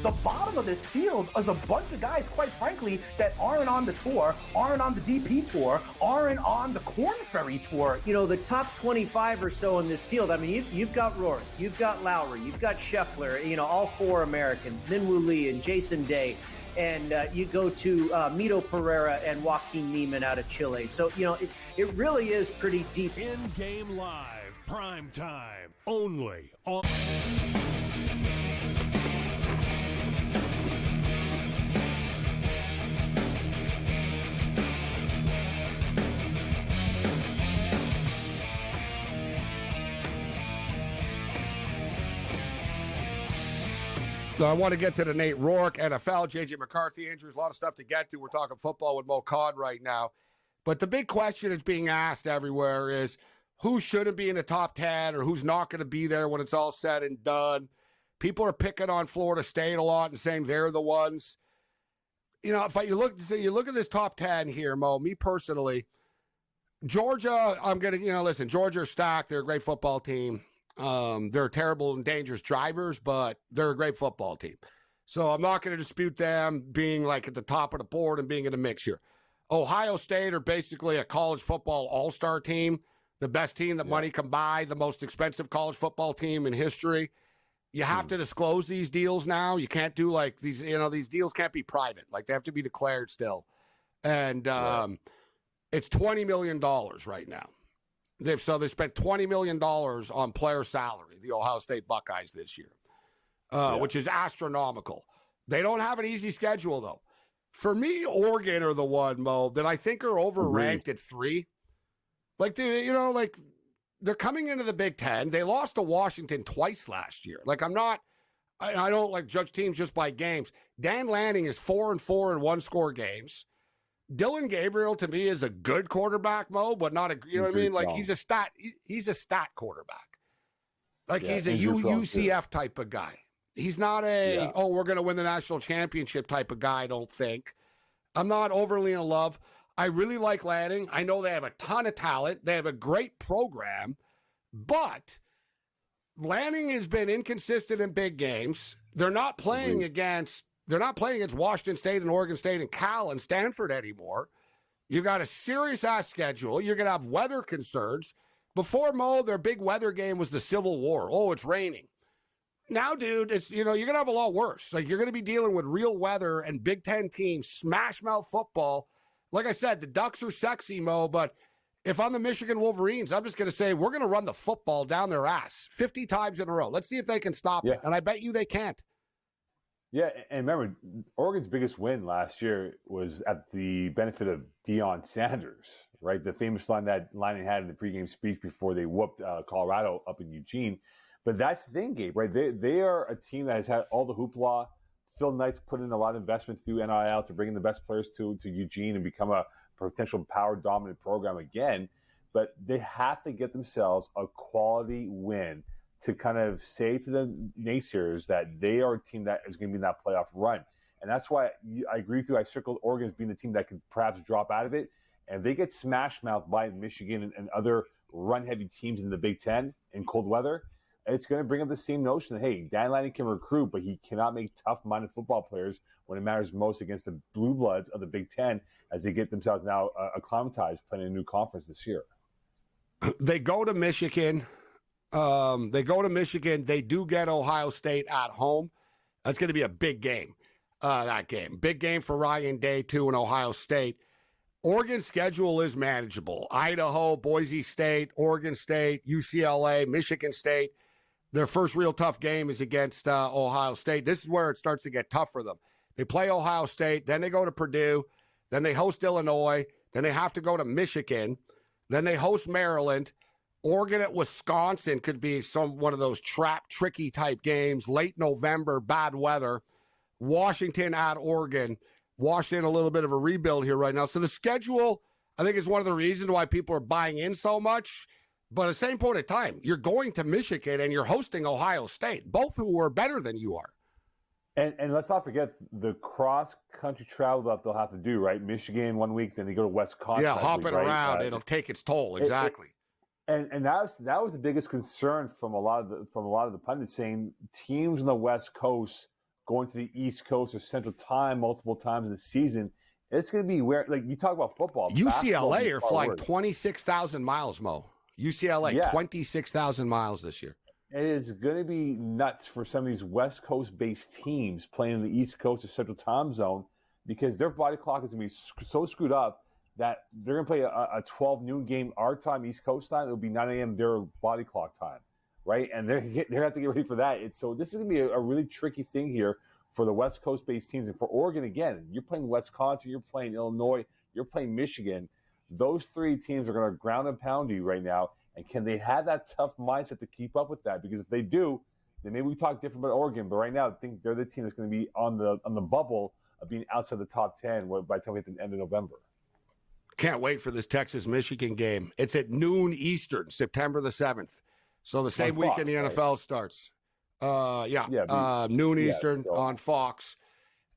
S8: The bottom of this field is a bunch of guys, quite frankly, that aren't on the tour, aren't on the DP tour, aren't on the Corn Ferry tour.
S3: The top 25 or so in this field, I mean, you've got Rourke, you've got Lowry, you've got Scheffler, all 4 Americans, Minwoo Lee and Jason Day. And you go to Mito Pereira and Joaquin Neiman out of Chile. So, it really is pretty deep.
S5: In-game live, prime time, only on...
S2: So I want to get to the Nate Rourke, NFL, J.J. McCarthy injuries, a lot of stuff to get to. We're talking football with Mo Khan right now. But the big question that's being asked everywhere is who shouldn't be in the top 10 or who's not going to be there when it's all said and done. People are picking on Florida State a lot and saying they're the ones. If you look at this top 10 here, Mo, me personally, Georgia, I'm going to, listen, Georgia's stacked. They're a great football team. They're terrible and dangerous drivers, but they're a great football team. So I'm not going to dispute them being like at the top of the board and being in the mix here. Ohio State are basically a college football all-star team, the best team that money can buy, the most expensive college football team in history. You have to disclose these deals now. You can't do like these, these deals can't be private. Like they have to be declared still. And it's $20 million right now. They spent $20 million on player salary, the Ohio State Buckeyes this year, which is astronomical. They don't have an easy schedule, though. For me, Oregon are the one, Mo, that I think are overranked at 3. Like, they're coming into the Big Ten. They lost to Washington twice last year. Like, I don't like judge teams just by games. Dan Lanning is 4-4 in one-score games. Dylan Gabriel, to me, is a good quarterback, Mo, but not a, you know what I mean? Like, he's a stat quarterback. Like, he's a UCF type of guy. He's not we're going to win the national championship type of guy, I don't think. I'm not overly in love. I really like Lanning. I know they have a ton of talent. They have a great program. But Lanning has been inconsistent in big games. They're not playing against Washington State and Oregon State and Cal and Stanford anymore. You got a serious-ass schedule. You're going to have weather concerns. Before, Mo, their big weather game was the Civil War. Oh, it's raining. Now, dude, it's you're going to have a lot worse. Like, you're going to be dealing with real weather and Big Ten teams, smash-mouth football. Like I said, the Ducks are sexy, Mo, but if I'm the Michigan Wolverines, I'm just going to say we're going to run the football down their ass 50 times in a row. Let's see if they can stop it. And I bet you they can't.
S12: Yeah, and remember, Oregon's biggest win last year was at the benefit of Deion Sanders, right? The famous line that Lanning had in the pregame speech before they whooped Colorado up in Eugene. But that's the thing, Gabe, right? They are a team that has had all the hoopla. Phil Knight's put in a lot of investment through NIL to bring in the best players to Eugene and become a potential power-dominant program again. But they have to get themselves a quality win to kind of say to the naysayers that they are a team that is going to be in that playoff run. And that's why I agree with you. I circled Oregon as being the team that could perhaps drop out of it. And they get smash-mouthed by Michigan and other run-heavy teams in the Big Ten in cold weather. It's going to bring up the same notion that, hey, Dan Lanning can recruit, but he cannot make tough-minded football players when it matters most against the blue bloods of the Big Ten as they get themselves now acclimatized playing a new conference this year.
S2: They go to Michigan. They do get Ohio State at home. That's going to be a big game, that game. Big game for Ryan Day, too, in Ohio State. Oregon's schedule is manageable. Idaho, Boise State, Oregon State, UCLA, Michigan State. Their first real tough game is against Ohio State. This is where it starts to get tough for them. They play Ohio State, then they go to Purdue, then they host Illinois, then they have to go to Michigan, then they host Maryland. Oregon at Wisconsin could be one of those tricky type games. Late November, bad weather. Washington at Oregon. Washington, a little bit of a rebuild here right now. So the schedule, I think, is one of the reasons why people are buying in so much. But at the same point in time, you're going to Michigan and you're hosting Ohio State, both who are better than you are.
S12: And let's not forget the cross-country travel that they'll have to do, right? Michigan 1 week, then they go to Wisconsin.
S2: Yeah, hopping around, it'll take its toll. Exactly.
S12: And that was the biggest concern from a lot of the pundits, saying teams on the West Coast going to the East Coast or Central Time multiple times in the season. It's going to be where, like, you talk about football.
S2: UCLA are flying 26,000 miles, Mo. UCLA, 26,000 miles this year.
S12: It is going to be nuts for some of these West Coast-based teams playing in the East Coast or Central Time Zone because their body clock is going to be so screwed up that they're going to play a 12 noon game our time, East Coast time. It'll be 9 a.m. their body clock time, right? And they're going to have to get ready for that. So this is going to be a really tricky thing here for the West Coast-based teams. And for Oregon, again, you're playing Wisconsin, you're playing Illinois, you're playing Michigan. Those three teams are going to ground and pound you right now. And can they have that tough mindset to keep up with that? Because if they do, then maybe we talk different about Oregon. But right now, I think they're the team that's going to be on the bubble of being outside the top 10 by the time we get to the end of November.
S2: Can't wait for this Texas-Michigan game. It's at noon Eastern, September the 7th. So the same weekend the NFL starts. Noon Eastern on Fox.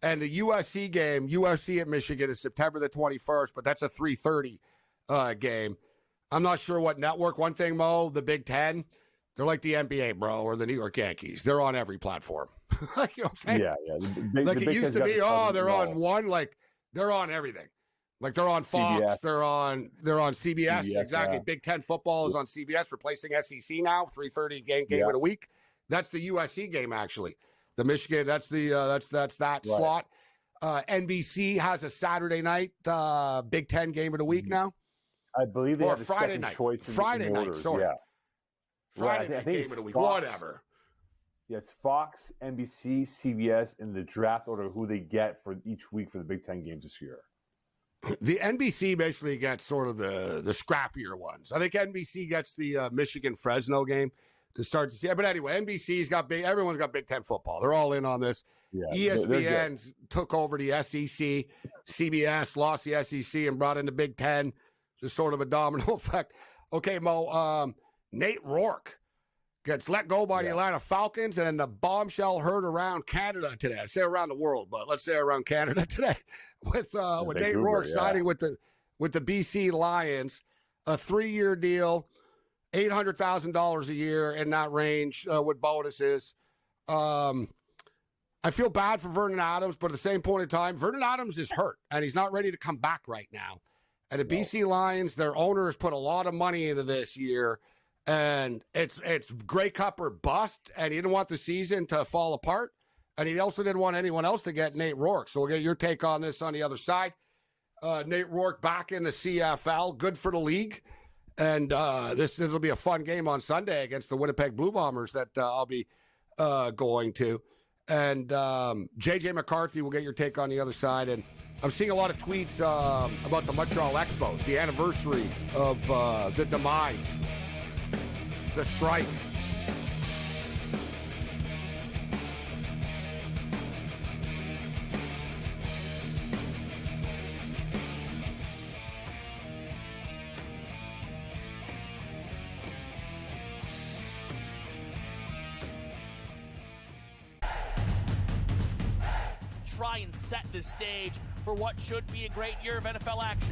S2: And the USC game, USC at Michigan, is September the 21st, but that's a 3:30 game. I'm not sure what network. One thing, Mo, the Big Ten, they're like the NBA, bro, or the New York Yankees. They're on every platform. You know what I'm saying?
S12: Yeah.
S2: Like it used to be, they're on one. Like, they're on everything. Like they're on Fox,
S12: CBS.
S2: they're on CBS.
S12: CBS,
S2: Exactly.
S12: yeah.
S2: Big Ten football is on CBS, replacing SEC now. 3:30 game of the week. That's the USC game actually. The Michigan. That's that slot. NBC has a Saturday night Big Ten game of the week now.
S12: I believe they
S2: or
S12: have a
S2: Friday
S12: second
S2: night.
S12: choice in
S2: Friday
S12: the
S2: night.
S12: orders.
S2: Sorry.
S12: Yeah.
S2: Friday
S12: I
S2: night
S12: think
S2: game
S12: it's
S2: of the week.
S12: Fox.
S2: Whatever.
S12: Yeah, it's Fox, NBC, CBS, in the draft order of who they get for each week for the Big Ten games this year.
S2: The NBC basically gets sort of the scrappier ones. I think NBC gets the Michigan Fresno game to start to see. But anyway, NBC's got everyone's got Big Ten football. They're all in on this.
S12: Yeah,
S2: ESPN took over the SEC. CBS lost the SEC and brought in the Big Ten. Just sort of a domino effect. Okay, Mo. Nate Rourke gets let go by the Atlanta Falcons, and then the bombshell heard around Canada today. I say around the world, but let's say around Canada today with Nate Rourke signing with the BC Lions, a 3-year deal, $800,000 a year in that range with bonuses. I feel bad for Vernon Adams, but at the same point in time, Vernon Adams is hurt, and he's not ready to come back right now. And the BC Lions, their owners put a lot of money into this year, and it's Grey Cup or bust, and he didn't want the season to fall apart, and he also didn't want anyone else to get Nate Rourke. So we'll get your take on this on the other side. Nate Rourke back in the CFL, good for the league, and this will be a fun game on Sunday against the Winnipeg Blue Bombers that I'll be going to. And JJ McCarthy will get your take on the other side. And I'm seeing a lot of tweets about the Montreal Expos, the anniversary of the demise, the strike.
S1: Try and set the stage for what should be a great year of NFL action.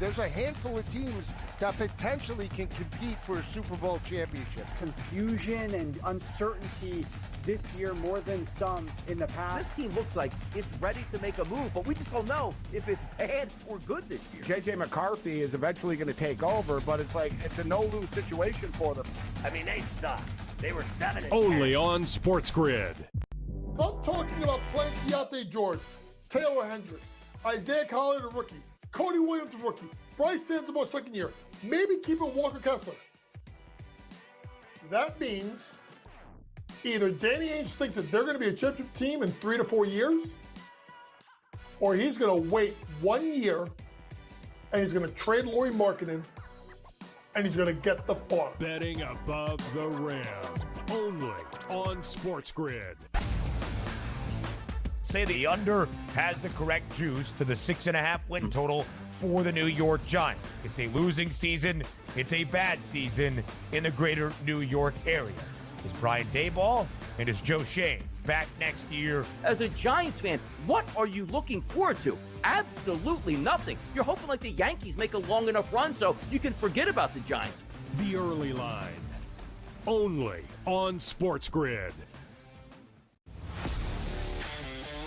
S9: There's a handful of teams that potentially can compete for a Super Bowl championship.
S10: Confusion and uncertainty this year more than some in the past.
S4: This team looks like it's ready to make a move, but we just don't know if it's bad or good this year.
S2: JJ McCarthy is eventually going to take over, but it's a no-lose situation for them.
S11: I mean, they suck. They were 7-10.
S5: Only on SportsGrid.
S6: I'm talking about playing Keontae George, Taylor Hendricks, Isaiah Collier, the rookie, Cody Williams, the rookie, Bryce Santamore, second year, maybe keeping Walker Kessler. That means either Danny Ainge thinks that they're going to be a championship team in 3 to 4 years, or he's going to wait 1 year and he's going to trade Lauri Markkanen and he's going to get the farm.
S5: Betting above the rim. Only on SportsGrid.
S7: Say the under has the correct juice to the 6.5 win total for the New York Giants. It's a losing season. It's a bad season in the greater New York area. Is Brian Daboll and is Joe Shane back next year?
S4: As a Giants fan, what are you looking forward to? Absolutely nothing. You're hoping like the Yankees make a long enough run so you can forget about the Giants.
S5: The early line. Only on SportsGrid.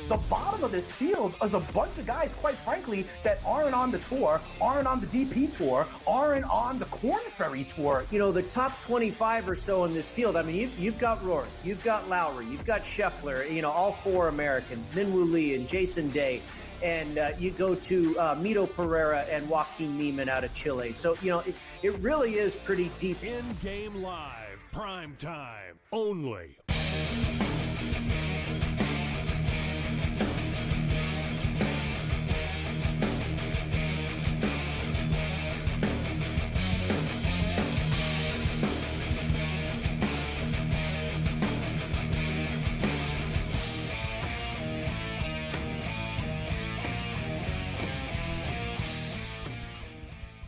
S8: The bottom of this field is a bunch of guys, quite frankly, that aren't on the tour, aren't on the DP tour, aren't on the Corn Ferry tour.
S3: You know, the top 25 or so in this field, I mean, you've got Rourke, you've got Lowry, you've got Scheffler, you know, all 4 Americans, Minwoo Lee and Jason Day. And you go to Mito Pereira and Joaquin Neiman out of Chile. So, you know, it really is pretty deep.
S5: In-game live, prime time, only.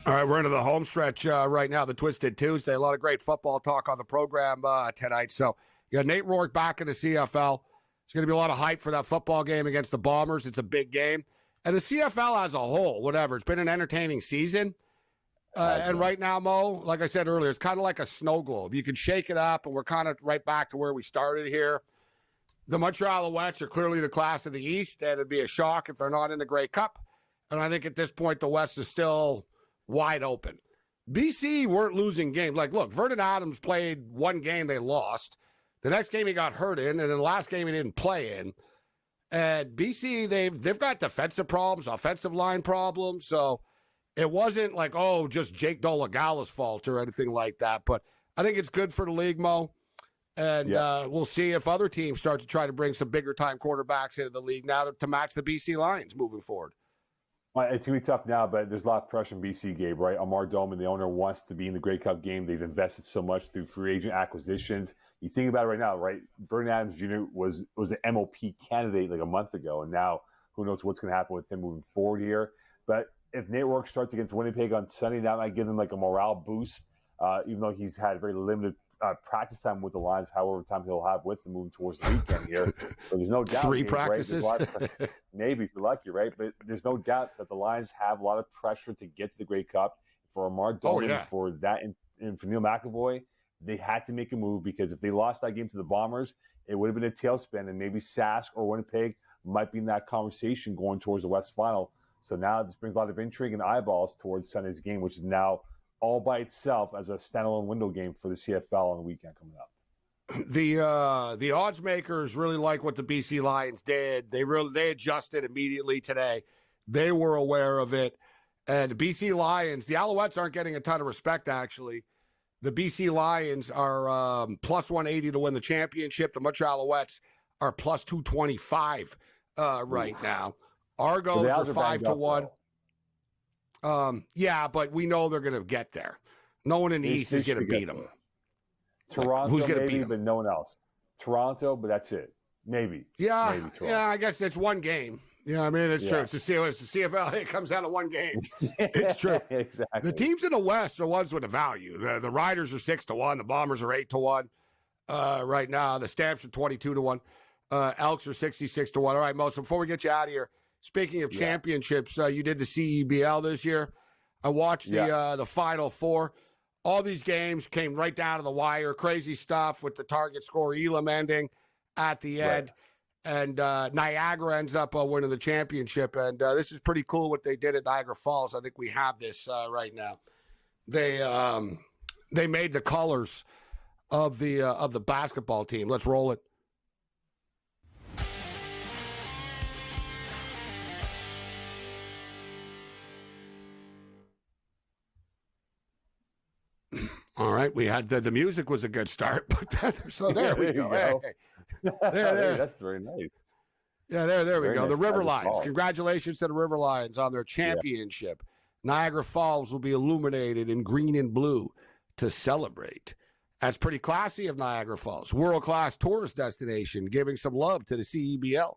S2: All right, we're into the home stretch right now, the Twisted Tuesday. A lot of great football talk on the program tonight. So you got Nate Rourke back in the CFL. There's going to be a lot of hype for that football game against the Bombers. It's a big game. And the CFL as a whole, whatever, it's been an entertaining season. And right now, Mo, like I said earlier, it's kind of like a snow globe. You can shake it up, and we're kind of right back to where we started here. The Montreal Alouettes are clearly the class of the East, and it'd be a shock if they're not in the Grey Cup. And I think at this point, the West is still wide open. BC weren't losing games. Like, look, Vernon Adams played one game they lost. The next game he got hurt in, and then the last game he didn't play in. And BC, they've got defensive problems, offensive line problems. So it wasn't like, oh, just Jake Dolagala's fault or anything like that. But I think it's good for the league, Mo. And we'll see if other teams start to try to bring some bigger-time quarterbacks into the league now to match the BC Lions moving forward.
S12: Well, it's going to be tough now, but there's a lot of pressure on BC, Gabe, right? Amar Doman, the owner, wants to be in the Grey Cup game. They've invested so much through free agent acquisitions. You think about it right now, right? Vernon Adams Jr. was an MOP candidate like a month ago, and now who knows what's going to happen with him moving forward here. But if Nate Rourke starts against Winnipeg on Sunday, that might give him like a morale boost, even though he's had very limited practice time with the Lions, however time he'll have with them moving towards the weekend here. So there's no doubt.
S2: 3 practices?
S12: Right? Maybe if you're lucky, right? But there's no doubt that the Lions have a lot of pressure to get to the Grey Cup. For Amar Doman, for that, and for Neil McAvoy, they had to make a move because if they lost that game to the Bombers, it would have been a tailspin, and maybe Sask or Winnipeg might be in that conversation going towards the West Final. So now this brings a lot of intrigue and eyeballs towards Sunday's game, which is now all by itself as a standalone window game for the CFL on the weekend coming up.
S2: The odds makers really like what the BC Lions did. They adjusted immediately today. They were aware of it. And the BC Lions, the Alouettes aren't getting a ton of respect, actually. The BC Lions are plus 180 to win the championship. The Montreal Alouettes are plus 225 right now. Argos are 5-1. Yeah, but we know they're going to get there. No one in the East is going to beat them.
S12: Toronto,
S2: who's going to beat
S12: them? But no one else. Toronto, but that's it. Maybe.
S2: Yeah,
S12: maybe
S2: yeah. I guess it's one game. Yeah, I mean, it's true. It's the CFL. It comes down to one game. It's true.
S12: Exactly.
S2: The teams in the West are ones with a value. The Riders are 6-1. The Bombers are 8-1 right now. The Stamps are 22-1. Elks are 66-1. All right, Mo. So before we get you out of here, speaking of championships, you did the CEBL this year. I watched the Final Four. All these games came right down to the wire. Crazy stuff with the target score, Elam ending at the end. And Niagara ends up winning the championship. And this is pretty cool what they did at Niagara Falls. I think we have this right now. They made the colors of the basketball team. Let's roll it. All right, we had the music was a good start, but so there we go. Hey. There.
S12: That's very nice.
S2: Yeah, there we
S12: Very
S2: go.
S12: nice.
S2: The River
S12: Nice
S2: Lions.
S12: ball.
S2: Congratulations to the River Lions on their championship. Niagara Falls will be illuminated in green and blue to celebrate. That's pretty classy of Niagara Falls. World-class tourist destination, giving some love to the CEBL.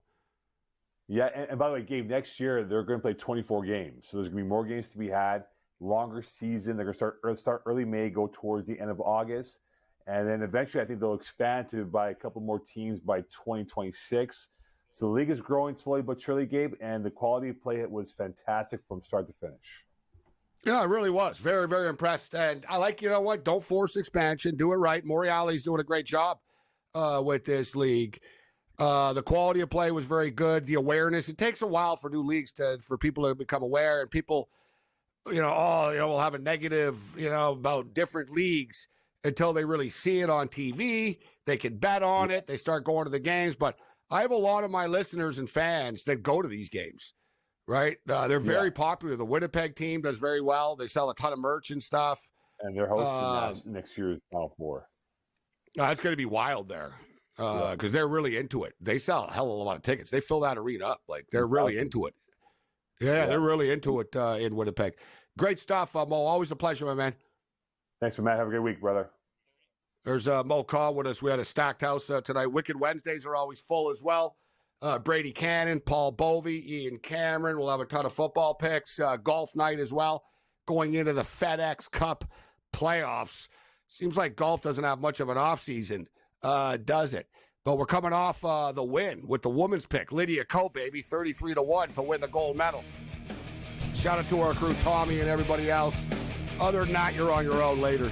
S12: Yeah, and by the way, Gabe, next year they're going to play 24 games. So there's going to be more games to be had, longer season. They're going to start early May, go towards the end of August. And then eventually I think they'll expand to by a couple more teams by 2026. So the league is growing slowly but surely, Gabe, and the quality of play was fantastic from start to finish.
S2: Yeah, it really was. Very, very impressed. And I like, you know what, don't force expansion. Do it right. Morreale's doing a great job with this league. The quality of play was very good. The awareness. It takes a while for new leagues for people to become aware. And people, will have a negative, about different leagues until they really see it on TV. They can bet on it. They start going to the games. But I have a lot of my listeners and fans that go to these games. Right? They're very popular. The Winnipeg team does very well. They sell a ton of merch and stuff.
S12: And they're hosting next year's Final Four.
S2: It's going to be wild there because they're really into it. They sell a hell of a lot of tickets. They fill that arena up. Like, they're really into it. Yeah, they're really into it in Winnipeg. Great stuff, Mo. Always a pleasure, my man.
S12: Thanks, Matt. Have a great week, brother.
S2: There's Mo Call with us. We had a stacked house tonight. Wicked Wednesdays are always full as well. Brady Cannon, Paul Bovey, Ian Cameron. We'll have a ton of football picks. Golf night as well. Going into the FedEx Cup playoffs. Seems like golf doesn't have much of an offseason, does it? But we're coming off the win with the women's pick. Lydia Ko, baby, 33-1 to win the gold medal. Shout out to our crew, Tommy and everybody else. Other than that, you're on your own later.